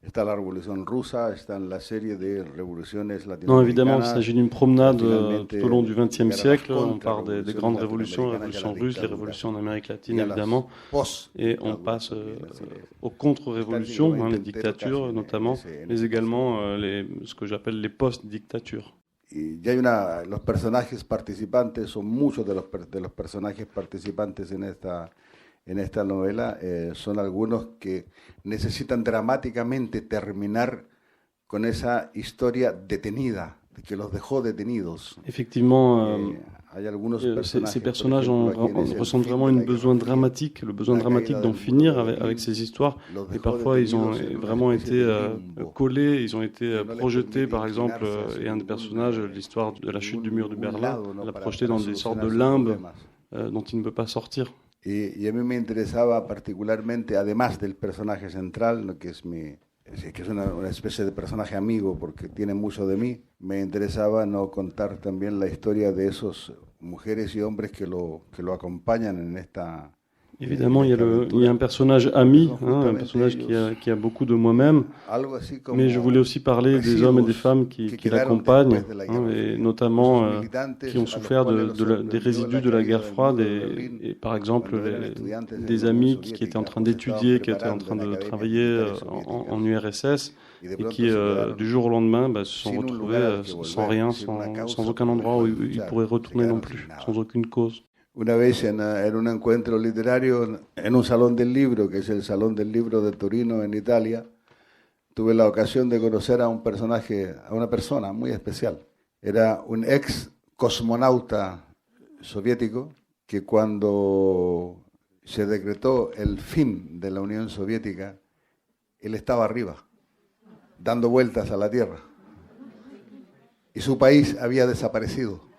Speaker 5: Está la Révolution russe, está la série de révolutions latino-américaines.
Speaker 6: Non, évidemment, il s'agit d'une promenade tout au long du XXe siècle. On parle des grandes révolutions, la révolution russe, les révolutions en Amérique latine, évidemment. Et on passe aux contre-révolutions, les dictatures notamment, mais également ce que j'appelle les post-dictatures.
Speaker 5: Y hay los personajes participantes, son muchos de los personajes participantes en esta novela, son algunos que necesitan dramáticamente terminar con esa historia detenida, que los dejó detenidos.
Speaker 6: Effectivement,
Speaker 5: hay algunos
Speaker 6: ces personnages ressentent vraiment un besoin dramatique, le besoin dramatique d'en finir avec ces histoires. Et parfois, ils ont vraiment été collés, ils ont été projetés, par exemple, et un des personnages, l'histoire de la chute du mur de Berlin, l'a projeté dans des sortes de limbes dont il ne peut pas sortir.
Speaker 5: Y a mí me interesaba particularmente, además del personaje central, que es una especie de personaje amigo porque tiene mucho de mí, me interesaba no contar también la historia de esos mujeres y hombres que lo acompañan en esta.
Speaker 6: Évidemment, il y a un personnage ami, un personnage qui a beaucoup de moi-même, mais je voulais aussi parler des hommes et des femmes qui l'accompagnent, et notamment qui ont souffert des résidus de la guerre froide, et par exemple des amis qui étaient en train d'étudier, qui étaient en train de travailler en URSS, et qui du jour au lendemain se sont retrouvés sans rien, sans aucun endroit où ils pourraient retourner non plus, sans aucune cause.
Speaker 5: Una vez en un encuentro literario, en un salón del libro, que es el Salón del Libro de Torino, en Italia, tuve la ocasión de conocer a una persona muy especial. Era un ex cosmonauta soviético que cuando se decretó el fin de la Unión Soviética, él estaba arriba, dando vueltas a la Tierra. Y su país había desaparecido.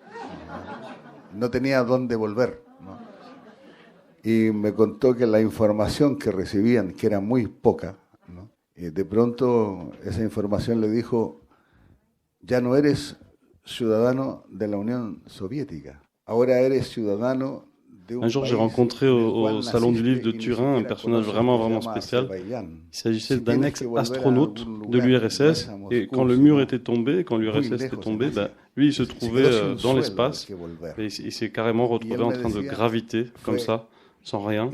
Speaker 5: No tenía dónde volver, ¿no? Y me contó que la información que recibían, que era muy poca, ¿no? Y de pronto esa información le dijo: ya no eres ciudadano de la Unión Soviética, ahora eres ciudadano
Speaker 6: Un jour, j'ai rencontré au Salon du Livre de Turin un personnage vraiment spécial. Il s'agissait d'un ex-astronaute de l'URSS, et quand le mur était tombé, quand l'URSS était tombé, lui, il se trouvait dans l'espace, et il s'est carrément retrouvé en train de graviter, comme ça, sans rien.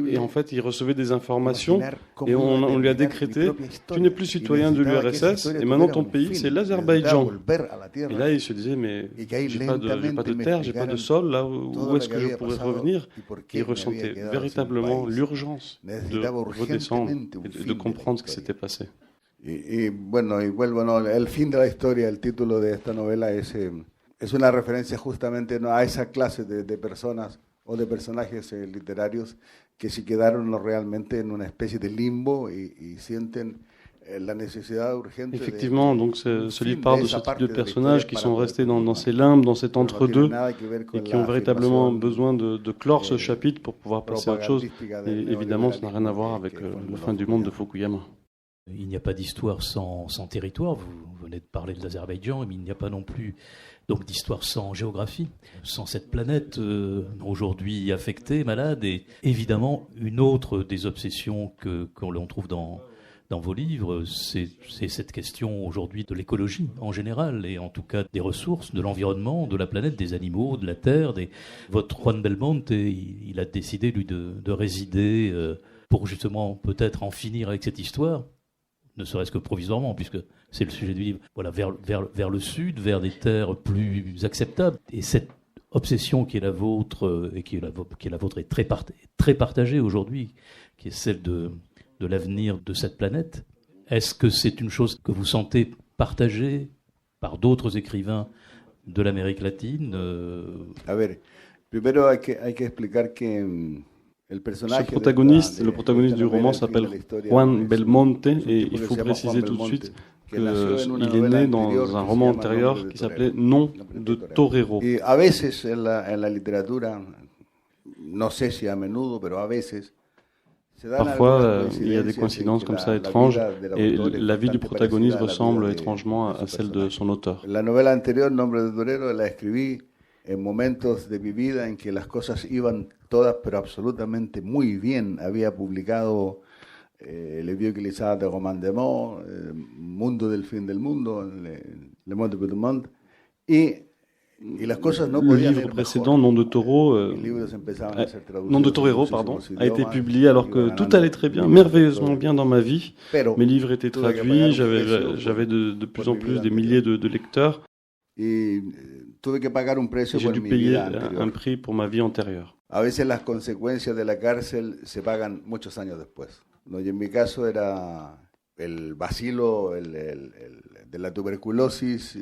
Speaker 6: Et en fait, il recevait des informations, et on lui a décrété « Tu n'es plus citoyen de l'URSS, et maintenant ton pays, c'est l'Azerbaïdjan. » Et là, il se disait « Mais j'ai pas de terre, j'ai pas de sol, là, où est-ce que je pourrais revenir ?» Il ressentait véritablement l'urgence de redescendre et de comprendre ce qui s'était passé.
Speaker 5: Y bueno, el fin de la historia, el título de esta novela es una referencia justamente a esa clase de personas o de personajes literarios que se quedaron realmente en una especie de limbo y sienten la necesidad urgente.
Speaker 6: Effectivement, donc ce livre parle de ce type de personnages qui sont restés dans ces limbes, dans cet entre-deux, et qui ont véritablement besoin de clore ce chapitre pour pouvoir passer à autre chose. Et évidemment, ça n'a rien à voir avec la fin du monde de Fukuyama.
Speaker 2: Il n'y a pas d'histoire sans territoire. Vous venez de parler de l'Azerbaïdjan, mais il n'y a pas non plus donc d'histoire sans géographie, sans cette planète aujourd'hui affectée, malade. Et évidemment, une autre des obsessions que l'on trouve dans vos livres, c'est cette question aujourd'hui de l'écologie en général, et en tout cas des ressources, de l'environnement, de la planète, des animaux, de la terre. Votre Juan Belmonte, il a décidé, lui, de résider pour justement peut-être en finir avec cette histoire, ne serait-ce que provisoirement, puisque c'est le sujet du livre, voilà, vers le sud, vers des terres plus acceptables. Et cette obsession qui est la vôtre, et qui est la vôtre est très partagée aujourd'hui, qui est celle de l'avenir de cette planète. Est-ce que c'est une chose que vous sentez partagée par d'autres écrivains de l'Amérique latine?
Speaker 5: A ver, primero hay que explicar que
Speaker 6: le protagoniste du roman s'appelle Juan Belmonte, et il faut préciser tout de suite qu'il est né dans un roman antérieur qui s'appelait Nom de Torero.
Speaker 5: Y a veces en la literatura, no sé si a menudo, pero a veces
Speaker 6: parfois, il y a des coïncidences comme ça étranges, et la vie du protagoniste ressemble étrangement à celle de son auteur.
Speaker 5: La novela anterior, Nombre de Torero, la escribí en momentos de mi vida en que las cosas iban todas, pero absolutamente muy bien. Había publicado Le Vieux Glissade de Romain Desmond, Mundo del Fin del Mundo, Le Monde de Monde, y las cosas no podían
Speaker 6: ir mejor. Le livre précédent, Nom de Torero, a été publié alors que tout allait très bien, merveilleusement bien dans ma vie. Mes livres étaient traduits, j'avais de plus en plus des milliers de lecteurs. J'ai dû payer un prix pour ma vie antérieure.
Speaker 5: A veces las consecuencias de la cárcel se pagan muchos años después. No, y en mi caso era el bacilo de la tuberculosis.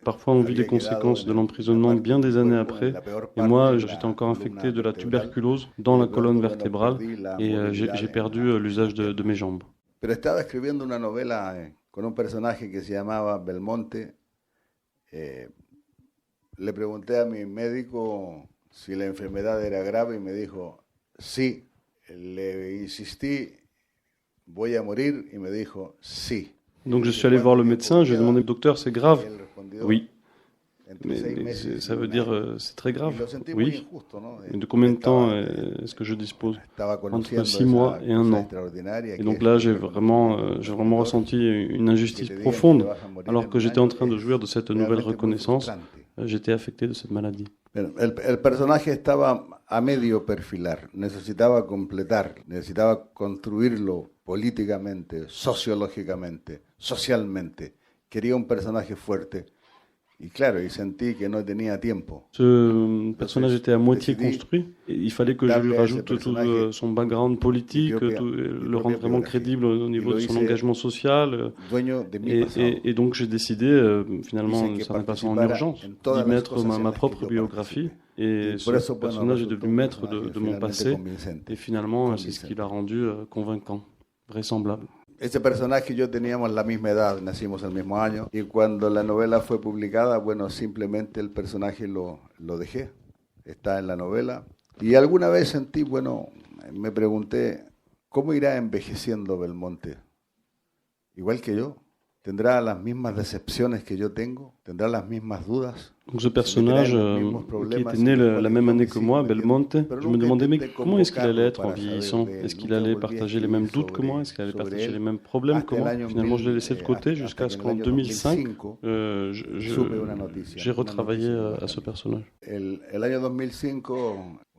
Speaker 6: Parfois on vit les conséquences de l'emprisonnement bien des années après. Et moi, j'étais encore infecté de la tuberculose dans la colonne vertébrale, et j'ai perdu l'usage de mes jambes.
Speaker 5: Pero estaba escribiendo una novela con un personaje que se llamaba Belmonte. Le pregunté a mi médico si la enfermedad era grave y me dijo, sí. Le insistí, voy a morir, y me dijo, sí.
Speaker 6: Donc je suis allé voir le médecin, je lui ai demandé, docteur, c'est grave? Oui. Mais ça veut dire, c'est très grave? Oui. Et de combien de temps est-ce que je dispose? Entre 6 mois et 1 an. Et donc là, j'ai vraiment ressenti une injustice profonde, alors que j'étais en train de jouir de cette nouvelle reconnaissance. J'étais affecté de cette maladie.
Speaker 5: El personaje estaba a medio perfilar, necesitaba completar, necesitaba construirlo políticamente, sociológicamente, socialmente. Quería un personaje fuerte. Y claro, y sentí que no tenía tiempo.
Speaker 6: Ce personnage était à moitié construit. Et il fallait que je lui rajoute tout son background politique, le rendre vraiment crédible au niveau de son engagement social. Et donc j'ai décidé, finalement, ça n'est pas en urgence, d'y mettre ma propre biographie. Et ce personnage est devenu maître de mon passé. Et finalement, c'est ce qui l'a rendu convaincant, vraisemblable.
Speaker 5: Ese personaje y yo teníamos la misma edad, nacimos el mismo año, y cuando la novela fue publicada, bueno, simplemente el personaje lo dejé, está en la novela. Y alguna vez sentí, bueno, me pregunté, ¿cómo irá envejeciendo Belmonte? Igual que yo. tendrá las mismas decepciones que yo tengo, tendrá las mismas dudas.
Speaker 6: Donc ce personnage qui était né la même année que moi, Belmonte, je me demandais mais comment est-ce qu'il allait être en vieillissant? Est-ce qu'il allait partager les mêmes doutes que moi? Est-ce qu'il allait partager les mêmes problèmes que moi? Finalement, je l'ai laissé de côté jusqu'à ce qu'en 2005, j'ai retravaillé à ce personnage.
Speaker 5: El año 2005,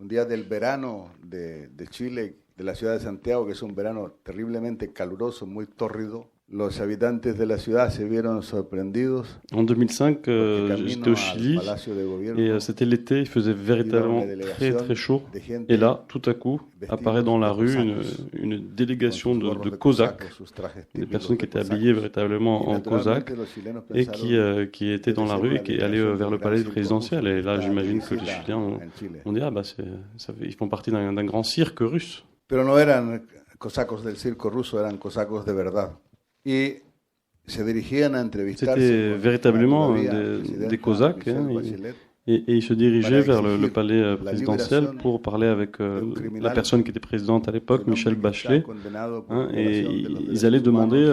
Speaker 5: un día del verano de Chile, de la ciudad de Santiago, que es un verano terriblement caluroso, muy tórrido. Los habitantes de la ciudad se vieron sorprendidos.
Speaker 6: En 2005, j'étais au Chili et c'était l'été, il faisait véritablement très chaud. Et là, tout à coup, apparaît dans la rue une délégation de Cosaques, des personnes qui étaient habillées véritablement en Cosaques et qui étaient dans la rue et qui allaient vers le palais présidentiel. Et là, j'imagine que les Chiliens ont dit ils font partie d'un grand cirque russe.
Speaker 5: Pero no eran cosacos del circo ruso, eran cosacos de verdad. Y se dirigían a entrevistarse.
Speaker 6: C'était véritablement des Cosaques et ils se dirigeaient vers le palais présidentiel pour parler avec la personne qui était présidente à l'époque, Michelle Bachelet, et ils allaient demander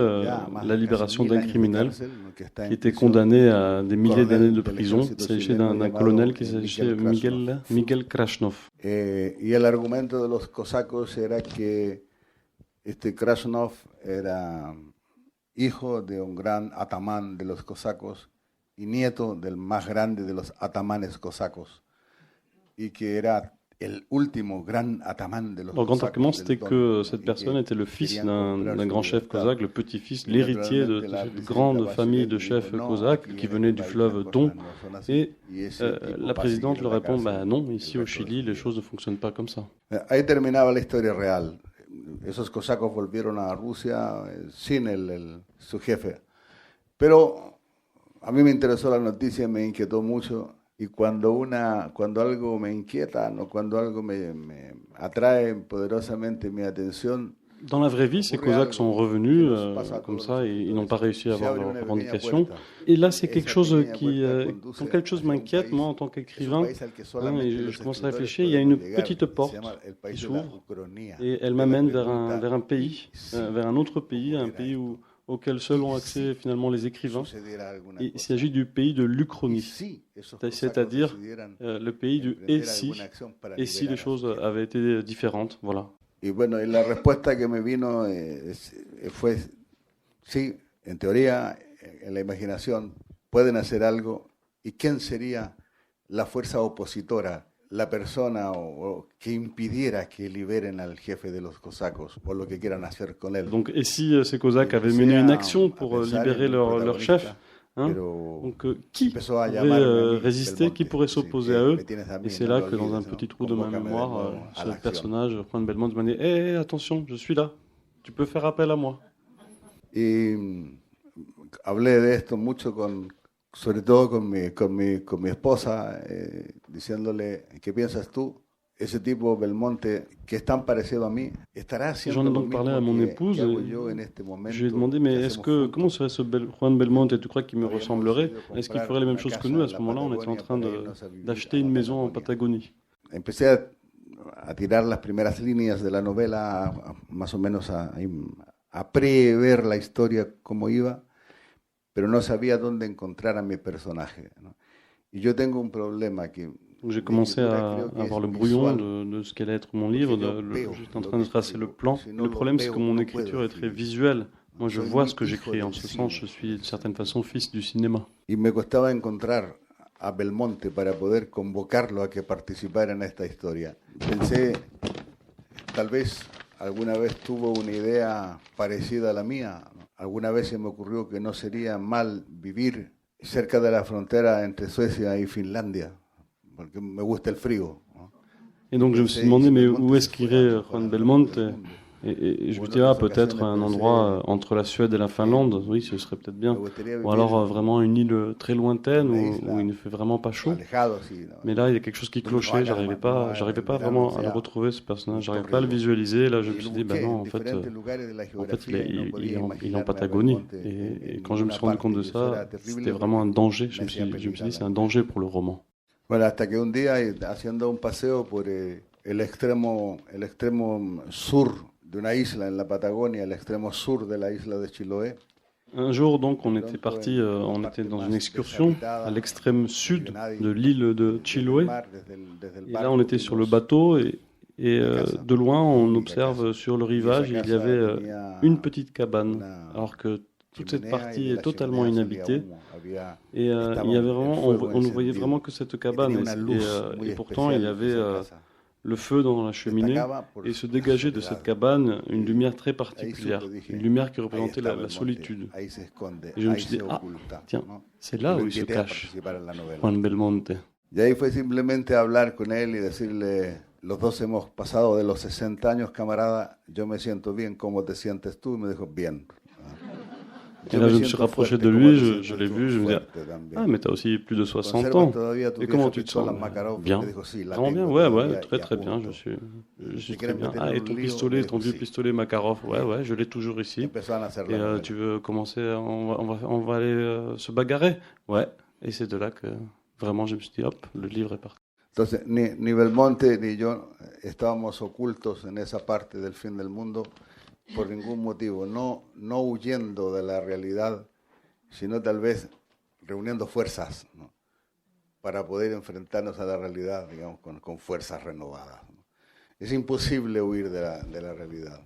Speaker 6: la libération d'un criminel qui était condamné à des milliers d'années de prison. Il s'agissait d'un colonel qui s'appelait Miguel Krasnov.
Speaker 5: Y el argumento de los cosacos era que este Krasnov era hijo de un gran atamán de los cosacos y nieto del más grande de los atamanes cosacos, y que era el último gran atamán de los
Speaker 6: cosacos. Donc, argument, c'était que cette personne était le fils d'un grand chef cosaque, le petit-fils, l'héritier de cette grande famille de chefs cosaques qui venait du fleuve Don. Et la présidente leur répond, non, ici au Chili, les choses ne fonctionnent pas comme ça.
Speaker 5: Ahí terminaba la historia real. Esos cosacos volvieron a Rusia sin su jefe. Pero a mí me interesó la noticia, me inquietó mucho. Y cuando algo me inquieta, o cuando algo me atrae poderosamente mi atención.
Speaker 6: Dans la vraie vie, ces Cosaques sont revenus comme ça et ils n'ont pas réussi à avoir leur revendication. Et là, c'est quelque chose quand quelque chose m'inquiète, moi, en tant qu'écrivain, et je commence à réfléchir, il y a une petite porte qui s'ouvre et elle m'amène vers un pays, vers un autre pays, un pays auquel seuls ont accès finalement les écrivains. Et il s'agit du pays de l'Uchronie, c'est-à-dire le pays du « et si les choses avaient été différentes ». Voilà.
Speaker 5: Y bueno, y la respuesta que me vino fue, sí, en teoría, en la imaginación, pueden hacer algo. ¿Y quién sería la fuerza opositora, la persona que impidiera que liberen al jefe de los cosacos o lo que quieran hacer con él?
Speaker 6: Donc, et si ces Cosaques avaient mené une action pour libérer leur chef, donc qui pourrait résister, qui pourrait s'opposer à eux? Et c'est là que dans un petit trou de ma mémoire, ce personnage, Juan Belmonte, m'a dit attention, je suis là, tu peux faire appel à moi.
Speaker 5: Y hablé de esto mucho sobre todo con mi esposa, diciéndole, ¿qué piensas tú? Ese tipo Belmonte, que es tan parecido a mí, estará haciendo
Speaker 6: lo mismo que hago yo en este momento. Je lui ai demandé, mais comment serait ce Juan Belmonte? Tu crois qu'il me ressemblerait? Est-ce qu'il ferait les mêmes choses que nous? À ce moment-là, on était en train d'acheter une maison en Patagonie.
Speaker 5: Empecé a tirar las primeras líneas de la novela, más o menos a prever la historia como iba, pero no sabía dónde encontrar a mi personaje, ¿no? Y yo tengo un problema que
Speaker 6: j'ai commencé à avoir le brouillon de ce qu'allait être mon livre, j'étais en train de tracer le plan. Le problème, c'est que mon écriture est très visuelle. Moi, je vois ce que j'écris. En ce sens, je suis d'une certaine façon fils du cinéma.
Speaker 5: Y me costaba encontrar a Belmonte para poder convocarlo a que participara en esta historia. Pensé, tal vez alguna vez tuvo una idea parecida a la mía. Alguna vez se me ocurrió que no sería mal vivir cerca de la frontera entre Suecia y Finlandia, porque me gusta el frío.
Speaker 6: Et donc je me suis demandé, mais où est-ce qu'irait Juan Belmonte? Et je me disais, peut-être un endroit entre la Suède et la Finlande, oui, ce serait peut-être bien. Ou alors vraiment une île très lointaine où il ne fait vraiment pas chaud. Mais là, il y a quelque chose qui clochait, j'arrivais pas vraiment à le retrouver, ce personnage, j'arrivais pas à le visualiser. Là, je me suis dit, non, en fait il est en Patagonie. Et quand je me suis rendu compte de ça, c'était vraiment un danger. Je me suis dit, c'est un danger pour le roman.
Speaker 5: Voilà, hasta que un día, haciendo un paseo por el extremo sur de una isla en la Patagonia, el extremo sur de la isla de Chiloé,
Speaker 6: Un jour, donc, on était parti, on était dans une excursion à l'extrême sud de l'île de Chiloé. Et là, on était sur le bateau et de loin, on observe sur le rivage, il y avait une petite cabane, alors que toute cette partie est totalement inhabitée. Et il y avait vraiment, on ne voyait vraiment que cette cabane. Et pourtant, il y avait le feu dans la cheminée et se dégageait de cette cabane une lumière très particulière, une lumière qui représentait la solitude. Et je me suis dit, ah, tiens, c'est là où il se cache, Juan Belmonte.
Speaker 5: Y ahí fue simplemente hablar con él y decirle, los dos hemos pasado de los 60 años, camarada, yo me siento bien, ¿cómo te sientes tú? Y me dijo, bien.
Speaker 6: Et là, je me suis rapproché de lui, je l'ai vu, je me dis, ah, mais t'as aussi plus de 60 ans. Et comment tu te sens? Bien. Vraiment bien? Ouais, très très bien, je suis très bien. Ah, et ton pistolet, ton vieux pistolet Makarov? Ouais, je l'ai toujours ici. Et tu veux commencer, on va aller se bagarrer? Ouais. Et c'est de là que vraiment je me suis dit, hop, le livre est parti.
Speaker 5: Entonces, ni Belmonte ni yo estábamos ocultos en esa parte del fin del mundo por ningún motivo, no huyendo de la realidad, sino tal vez reuniendo fuerzas, ¿no? Para poder enfrentarnos a la realidad, digamos, con fuerzas renovadas, ¿no? Es imposible huir de la realidad,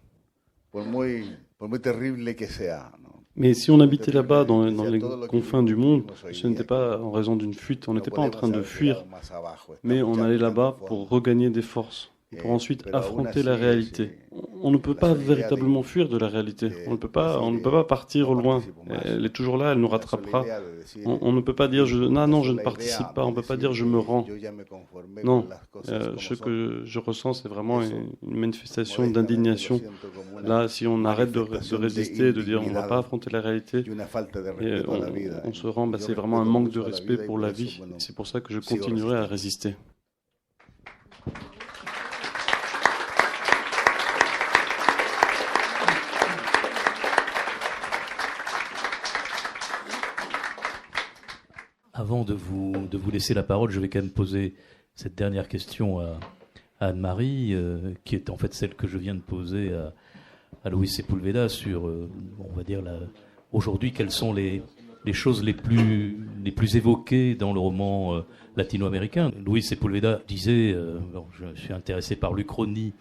Speaker 5: por muy terrible que sea, ¿no?
Speaker 6: Mais si on habitait là-bas, dans les confins du monde, ce n'était pas en raison d'une fuite, on n'était pas en train de fuir, mais on allait là-bas pour regagner des forces, pour ensuite affronter la réalité. On ne peut pas véritablement fuir de la réalité, on ne peut pas partir au loin, elle est toujours là, elle nous rattrapera. On ne peut pas dire non, je ne participe pas, on ne peut pas dire je me rends. Non, ce que je ressens, c'est vraiment une manifestation d'indignation. Là, si on arrête de résister, de dire on ne va pas affronter la réalité, et on se rend, c'est vraiment un manque de respect pour la vie. C'est pour ça que je continuerai à résister.
Speaker 2: Avant de vous laisser la parole, je vais quand même poser cette dernière question à Anne-Marie, qui est en fait celle que je viens de poser à Luis Sepúlveda sur, on va dire, aujourd'hui, quelles sont les choses les plus évoquées dans le roman latino-américain. Luis Sepúlveda disait, je suis intéressé par l'Uchronie,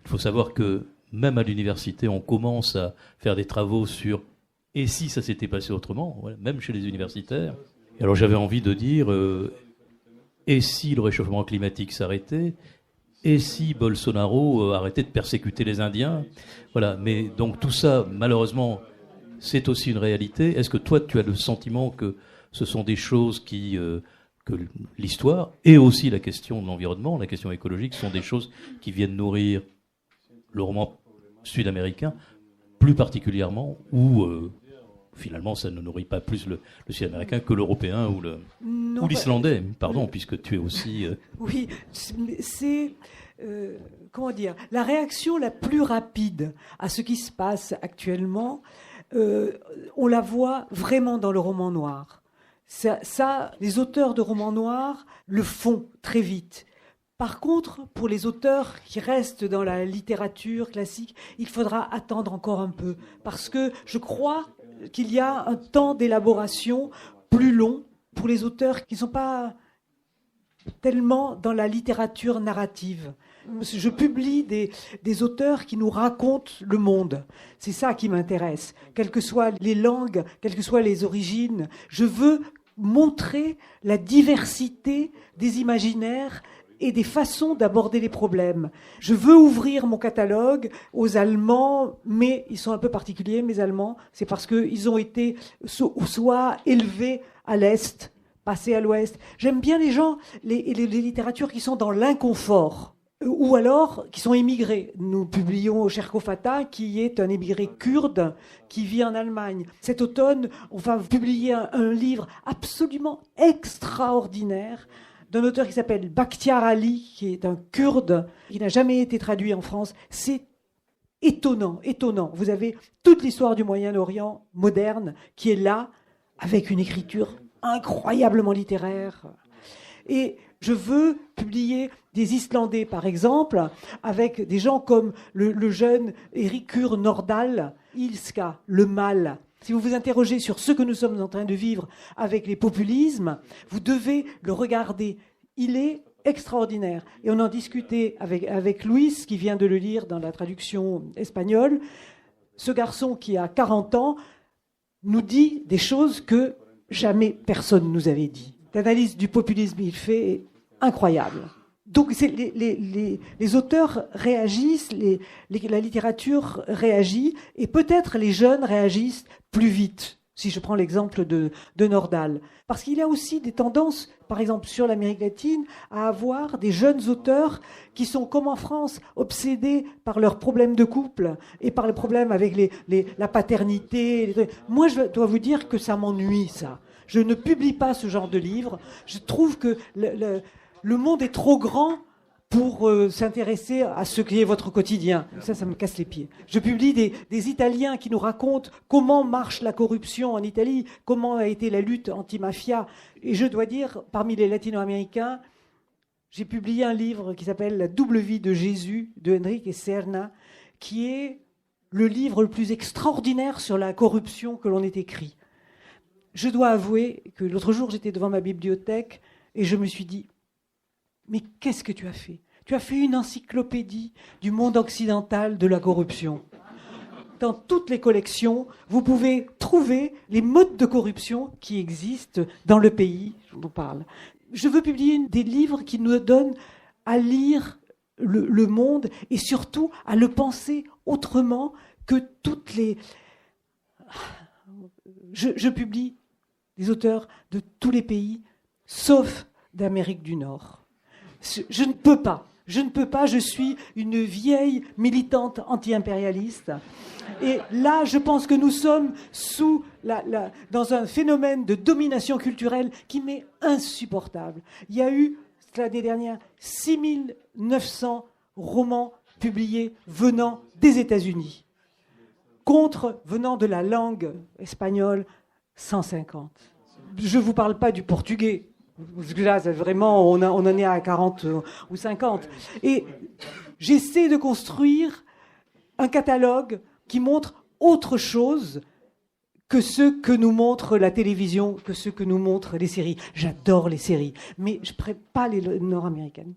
Speaker 2: il faut savoir que même à l'université, on commence à faire des travaux sur « et si ça s'était passé autrement ?» voilà, même chez les universitaires. Et alors j'avais envie de dire, et si le réchauffement climatique s'arrêtait, et si Bolsonaro arrêtait de persécuter les Indiens, voilà. Mais donc tout ça, malheureusement, c'est aussi une réalité. Est-ce que toi, tu as le sentiment que ce sont des choses que l'histoire et aussi la question de l'environnement, la question écologique, sont des choses qui viennent nourrir le roman sud-américain, plus particulièrement, où finalement, ça ne nourrit pas plus le sud-américain que l'européen ou l'islandais, pardon, puisque tu es aussi...
Speaker 3: Oui, c'est... comment dire, la réaction la plus rapide à ce qui se passe actuellement, on la voit vraiment dans le roman noir. Ça, les auteurs de romans noirs le font très vite. Par contre, pour les auteurs qui restent dans la littérature classique, il faudra attendre encore un peu, parce que je crois qu'il y a un temps d'élaboration plus long pour les auteurs qui ne sont pas tellement dans la littérature narrative. Je publie des auteurs qui nous racontent le monde. C'est ça qui m'intéresse. Quelles que soient les langues, quelles que soient les origines, je veux montrer la diversité des imaginaires et des façons d'aborder les problèmes. Je veux ouvrir mon catalogue aux Allemands, mais ils sont un peu particuliers, mes Allemands. C'est parce qu'ils ont été soit élevés à l'Est, passés à l'Ouest. J'aime bien les gens, les littératures qui sont dans l'inconfort, ou alors qui sont émigrés. Nous publions Sherko Fata, qui est un émigré kurde qui vit en Allemagne. Cet automne, on va publier un livre absolument extraordinaire d'un auteur qui s'appelle Bakhtiar Ali, qui est un Kurde, qui n'a jamais été traduit en France. C'est étonnant, étonnant. Vous avez toute l'histoire du Moyen-Orient moderne qui est là, avec une écriture incroyablement littéraire. Et je veux publier des Islandais, par exemple, avec des gens comme le jeune Eiríkur Nordahl, Ilska, le mal. Si vous vous interrogez sur ce que nous sommes en train de vivre avec les populismes, vous devez le regarder. Il est extraordinaire. Et on en discutait avec Luis, qui vient de le lire dans la traduction espagnole. Ce garçon qui a 40 ans nous dit des choses que jamais personne nous avait dit. L'analyse du populisme qu'il fait est incroyable. Donc les auteurs réagissent, la littérature réagit, et peut-être les jeunes réagissent plus vite, si je prends l'exemple de Nordal. Parce qu'il y a aussi des tendances, par exemple sur l'Amérique latine, à avoir des jeunes auteurs qui sont, comme en France, obsédés par leurs problèmes de couple et par les problèmes avec la paternité. Moi, je dois vous dire que ça m'ennuie, ça. Je ne publie pas ce genre de livre. Je trouve que le monde est trop grand pour s'intéresser à ce qui est votre quotidien. Ça me casse les pieds. Je publie des Italiens qui nous racontent comment marche la corruption en Italie, comment a été la lutte anti-mafia. Et je dois dire, parmi les latino-américains, j'ai publié un livre qui s'appelle « La double vie de Jésus » de Enrique Serna, qui est le livre le plus extraordinaire sur la corruption que l'on ait écrit. Je dois avouer que l'autre jour, j'étais devant ma bibliothèque et je me suis dit, mais qu'est-ce que tu as fait ? Tu as fait une encyclopédie du monde occidental de la corruption. Dans toutes les collections, vous pouvez trouver les modes de corruption qui existent dans le pays, je vous parle. Je veux publier des livres qui nous donnent à lire le monde et surtout à le penser autrement que toutes les... Je publie des auteurs de tous les pays, sauf d'Amérique du Nord. Je ne peux pas, je suis une vieille militante anti-impérialiste. Et là, je pense que nous sommes dans un phénomène de domination culturelle qui m'est insupportable. Il y a eu, l'année dernière, 6900 romans publiés venant des États-Unis, venant de la langue espagnole, 150. Je ne vous parle pas du portugais. Parce que là, vraiment, on en est à 40 ou 50. Et j'essaie de construire un catalogue qui montre autre chose que ce que nous montre la télévision, que ce que nous montrent les séries. J'adore les séries, mais je ne prête pas les nord-américaines.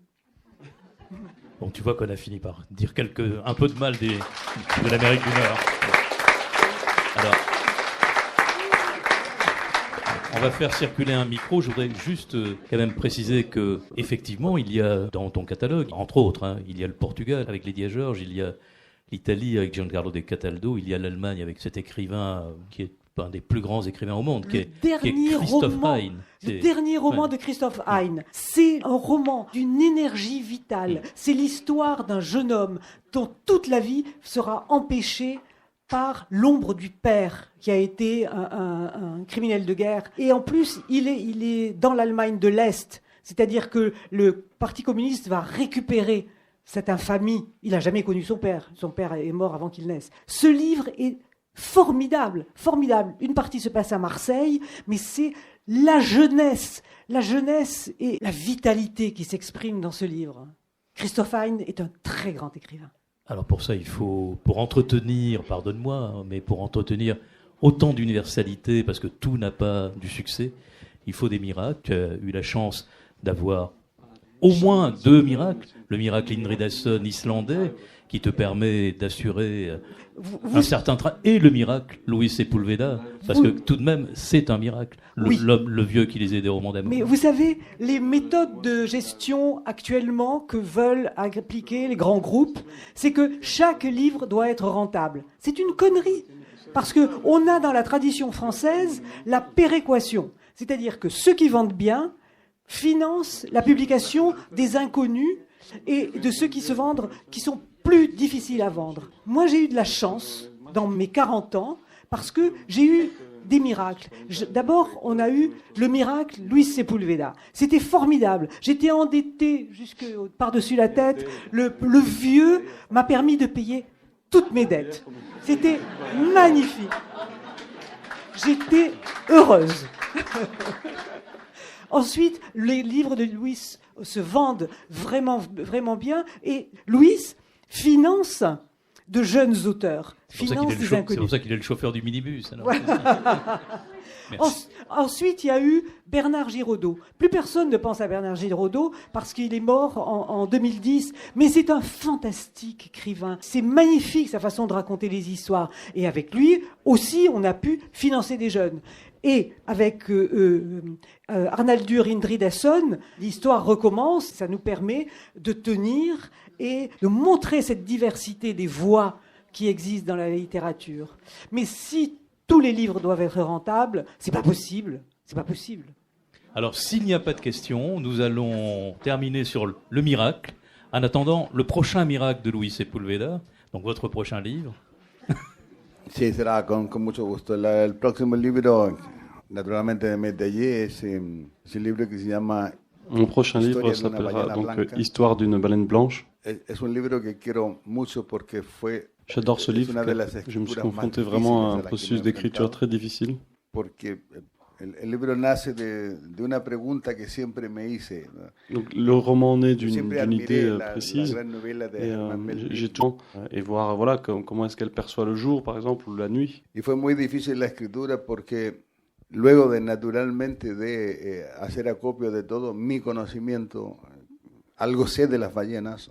Speaker 2: Bon, tu vois qu'on a fini par dire un peu de mal de l'Amérique du Nord. Alors... On va faire circuler un micro. Je voudrais juste quand même préciser que effectivement, il y a dans ton catalogue, entre autres, il y a le Portugal avec Lydia George, il y a l'Italie avec Giancarlo de Cataldo, il y a l'Allemagne avec cet écrivain qui est un des plus grands écrivains au monde, qui est Christoph Hein.
Speaker 3: Le dernier roman de Christoph Hein. C'est un roman d'une énergie vitale. C'est l'histoire d'un jeune homme dont toute la vie sera empêchée par l'ombre du père qui a été un criminel de guerre. Et en plus, il est dans l'Allemagne de l'Est. C'est-à-dire que le Parti communiste va récupérer cette infamie. Il n'a jamais connu son père. Son père est mort avant qu'il naisse. Ce livre est formidable, formidable. Une partie se passe à Marseille, mais c'est la jeunesse et la vitalité qui s'expriment dans ce livre. Christoph Hein est un très grand écrivain.
Speaker 2: Alors pour ça, il faut, pour entretenir, pardonne-moi, mais pour entretenir autant d'universalité, parce que tout n'a pas du succès, il faut des miracles. Tu as eu la chance d'avoir au moins 2 miracles. Le miracle Indridason islandais, qui te permet d'assurer un certain train, et le miracle Luis Sepulveda, parce que tout de même, c'est un miracle. L'homme, le vieux qui lisait des romans d'amour.
Speaker 3: Mais vous savez, les méthodes de gestion actuellement que veulent appliquer les grands groupes, c'est que chaque livre doit être rentable. C'est une connerie. Parce qu'on a dans la tradition française la péréquation. C'est-à-dire que ceux qui vendent bien financent la publication des inconnus et de ceux qui se vendent, qui sont plus difficiles à vendre. Moi, j'ai eu de la chance dans mes 40 ans parce que j'ai eu des miracles. D'abord, on a eu le miracle Luis Sepulveda. C'était formidable. J'étais endettée jusque par-dessus la tête. Le vieux m'a permis de payer toutes mes dettes. C'était magnifique. J'étais heureuse. Ensuite, les livres de Luis se vendent vraiment, vraiment bien. Et Luis finance de jeunes auteurs.
Speaker 2: C'est pour ça qu'il est le chauffeur du minibus. Alors.
Speaker 3: Voilà. Ensuite, il y a eu Bernard Giraudot. Plus personne ne pense à Bernard Giraudot parce qu'il est mort en 2010, mais c'est un fantastique écrivain. C'est magnifique sa façon de raconter les histoires. Et avec lui aussi, on a pu financer des jeunes. Et avec Arnaldur Indridason, l'histoire recommence. Ça nous permet de tenir et de montrer cette diversité des voix qui existent dans la littérature. Mais si tous les livres doivent être rentables, c'est pas possible. C'est pas possible.
Speaker 2: Alors, s'il n'y a pas de questions, nous allons terminer sur le miracle. En attendant, le prochain miracle de Luis Sepúlveda, donc votre prochain livre.
Speaker 5: Sí, será con mucho gusto. El próximo libro, naturalmente de Métayer, es un libro que se llama...
Speaker 6: Mon prochain livre s'appellera donc Histoire d'une baleine blanche.
Speaker 5: Es un libro que quiero mucho porque fue...
Speaker 6: J'adore ce livre, je me suis confronté vraiment à un processus d'écriture très difficile.
Speaker 5: Porque el libro nace de una pregunta que siempre me hice.
Speaker 6: Donc, le roman naît d'une idée précise, et j'ai tout et voir voilà, comment est-ce qu'elle perçoit le jour, par exemple, ou la nuit.
Speaker 5: Y fue muy difícil la escritura porque luego de naturalmente de hacer acopio de todo mi conocimiento, algo sé de las ballenas.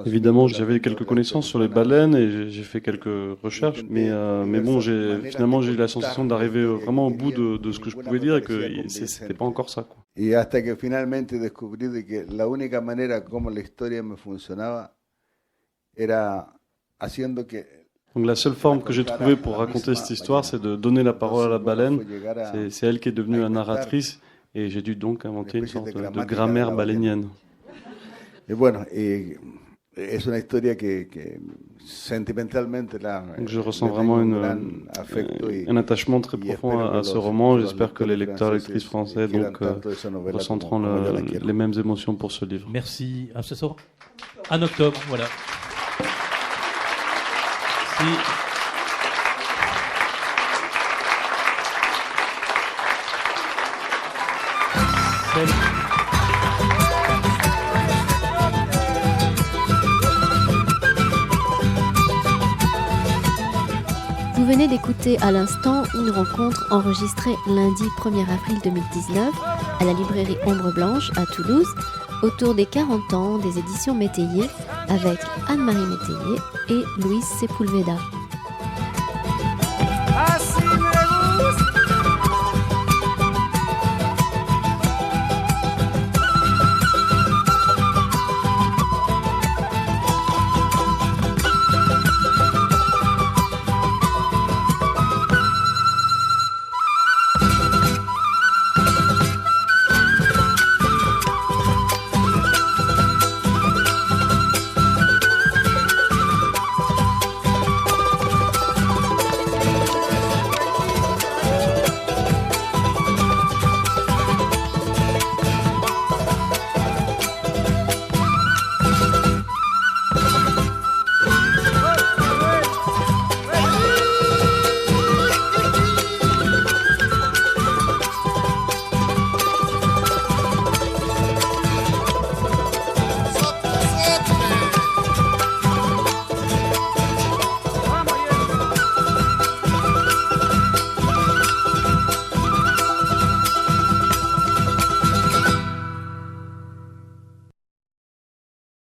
Speaker 6: Évidemment, j'avais quelques connaissances sur les baleines et j'ai fait quelques recherches, mais bon, finalement, j'ai eu la sensation d'arriver vraiment au bout de ce que je pouvais dire et que c'était pas encore ça, quoi.
Speaker 5: Y hasta que finalmente descubrí de que la única manera como la historia me funcionaba era haciendo que...
Speaker 6: Donc la seule forme que j'ai trouvée pour raconter cette histoire, c'est de donner la parole à la baleine. C'est elle qui est devenue la narratrice et j'ai dû donc inventer une sorte de grammaire balénienne.
Speaker 5: Et bueno, es una historia que sentimentalmente
Speaker 6: donc je ressens vraiment un attachement très profond à ce roman. J'espère que les lecteurs et lectrices français donc, ressentiront les mêmes émotions pour ce livre.
Speaker 2: Merci. Ah, ça sort en octobre, voilà.
Speaker 1: Vous venez d'écouter à l'instant une rencontre enregistrée lundi 1er avril 2019 à la librairie Ombre Blanche à Toulouse autour des 40 ans des éditions Métayer avec Anne-Marie Métayer et Luis Sepúlveda.